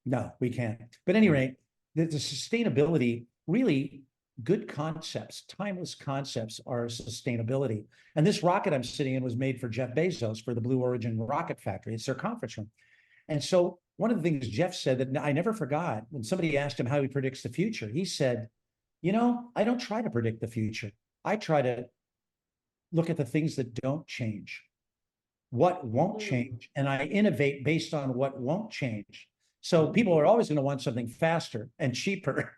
no, we can't. But at any rate, the sustainability, really good concepts, timeless concepts are sustainability. And this rocket I'm sitting in was made for Jeff Bezos for the Blue Origin rocket factory. It's their conference room. And so one of the things Jeff said that I never forgot, when somebody asked him how he predicts the future, he said, you know, I don't try to predict the future. I try to look at the things that don't change, what won't change, and I innovate based on what won't change. So people are always going to want something faster and cheaper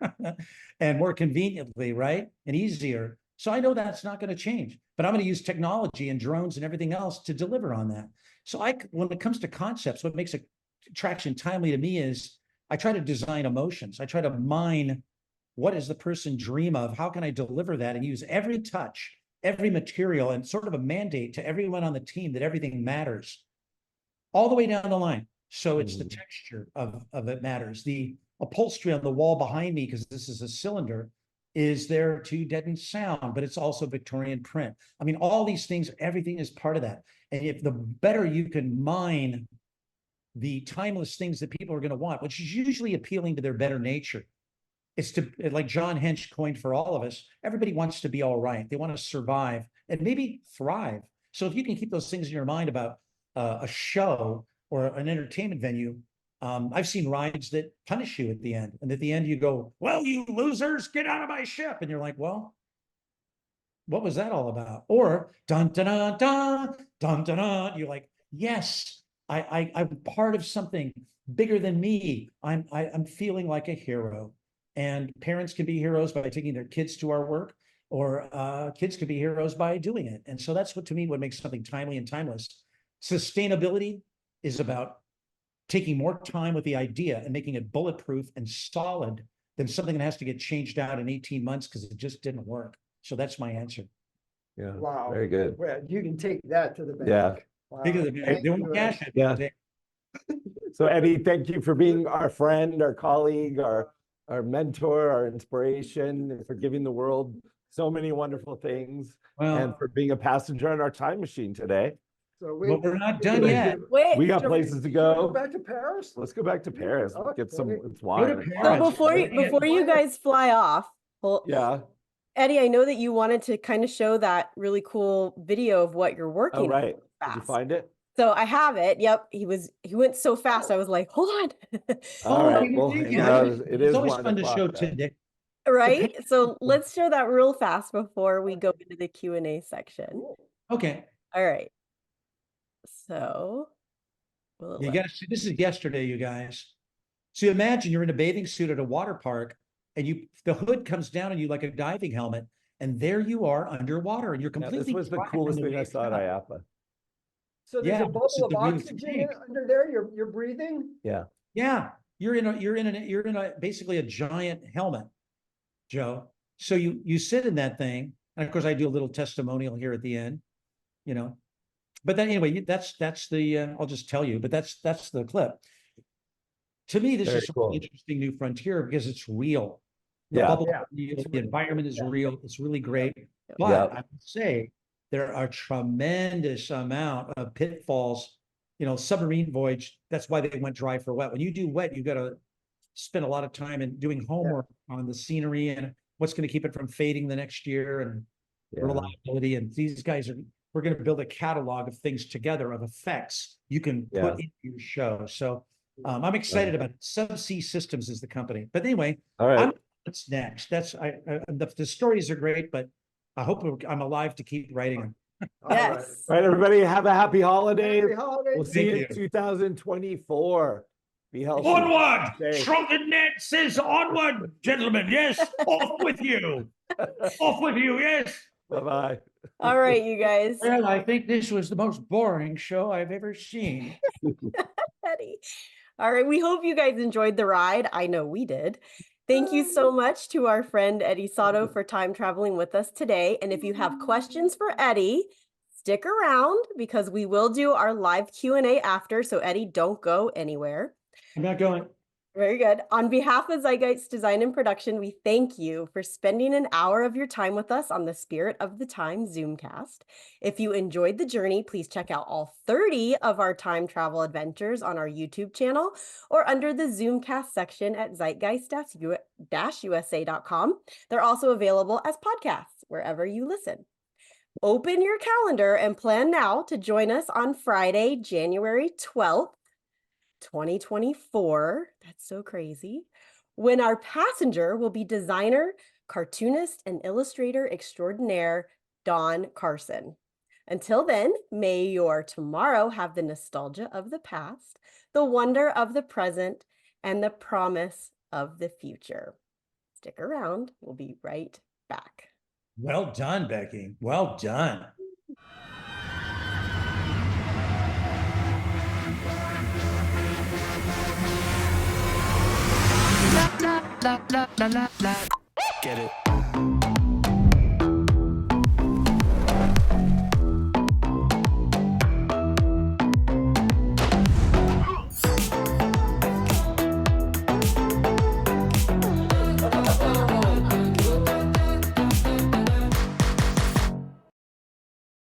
and more conveniently, right? And easier. So I know that's not going to change, but I'm going to use technology and drones and everything else to deliver on that. So when it comes to concepts, what makes attraction timely to me is I try to design emotions. I try to mine what does the person dream of? How can I deliver that and use every touch, every material, and sort of a mandate to everyone on the team that everything matters all the way down the line. So it's the texture of it matters. The upholstery on the wall behind me, because this is a cylinder, is there to deaden sound, but it's also Victorian print. I mean, all these things, everything is part of that. And if the better you can mine the timeless things that people are going to want, which is usually appealing to their better nature, it's to, like John Hench coined for all of us, everybody wants to be all right. They want to survive and maybe thrive. So if you can keep those things in your mind about a show or an entertainment venue, I've seen rides that punish you at the end. And at the end you go, well, you losers, get out of my ship. And you're like, well, what was that all about? Or dun dun dun dun dun dun dun. You're like, yes, I'm part of something bigger than me. I'm feeling like a hero. And parents can be heroes by taking their kids to our work, or kids can be heroes by doing it. And so that's what, to me, what makes something timely and timeless. Sustainability is about taking more time with the idea and making it bulletproof and solid than something that has to get changed out in 18 months because it just didn't work. So that's my answer. Yeah. Wow. Very good. Well, you can take that to the bank. Yeah. Wow. Because they Thank don't you, cash Ed. it. Yeah. So Eddie, thank you for being our friend, our colleague, our mentor, our inspiration, and for giving the world so many wonderful things, and Well, for being a passenger in our time machine today. So but we're not done yet. Wait, We got Shall places to shall we go. Back to Paris? Let's go back to Paris. Get some, Okay. it's Go wine. to It's so Paris. wine. before you guys fly off, well, Yeah. Eddie, I know that you wanted to kind of show that really cool video of what you're working Oh, on right. Did you fast. find it? So I have it. Yep. He went so fast. I was like, hold on. All right. you Well, think you know, it it's is always 1 fun to show o'clock now. today. Right. So let's show that real fast before we go into the Q&A section. Okay. All right. So will it You let- got to see, this is yesterday, you guys. So imagine you're in a bathing suit at a water park, and the hood comes down on you like a diving helmet, and there you are underwater, and you're Yeah, completely. this was the dry from coolest the thing I waist saw at up. IAPA. So there's Yeah, a this bubble is of the real oxygen thing. under there. You're breathing. Yeah. Yeah, you're in a basically a giant helmet, Joe. So you sit in that thing, and of course I do a little testimonial here at the end, you know. But then anyway, that's the I'll just tell you, but that's the clip. To me, this Very is cool. an interesting new frontier because it's real. The Yeah. bubble Yeah. is real, the environment is real. It's really great. But Yeah. I would say there are tremendous amount of pitfalls. You know, submarine voyage, that's why they went dry for wet. When you do wet, you got to spend a lot of time in doing homework on the scenery and what's going to keep it from fading the next year and Yeah. reliability. And these guys we're going to build a catalog of things together, of effects you can Yeah. put into your show. So I'm excited about it. Subsea Systems is the company. But anyway, All right. what's next? The stories are great, but I hope I'm alive to keep writing them. All right. Yes. All right, everybody, have a happy holiday. Happy holidays. We'll see you in Thank you. 2024. Be healthy. Onward! Safe. Shrunken Ned says onward, gentlemen. Yes, off with you. Off with you, yes. Bye-bye. All right, you guys. Well, I think this was the most boring show I've ever seen. Eddie. All right. We hope you guys enjoyed the ride. I know we did. Thank you so much to our friend Eddie Sotto for time traveling with us today. And if you have questions for Eddie, stick around because we will do our live Q&A after. So Eddie, don't go anywhere. I'm not going. Very good. On behalf of Zeitgeist Design and Production, we thank you for spending an hour of your time with us on the Spirit of the Time Zoomcast. If you enjoyed the journey, please check out all 30 of our time travel adventures on our YouTube channel or under the Zoomcast section at zeitgeist-usa.com. They're also available as podcasts wherever you listen. Open your calendar and plan now to join us on Friday, January 12th. 2024, that's so crazy, when our passenger will be designer, cartoonist, and illustrator extraordinaire, Don Carson. Until then, may your tomorrow have the nostalgia of the past, the wonder of the present, and the promise of the future. Stick around, we'll be right back. Well done, Becky. Well done. Get it.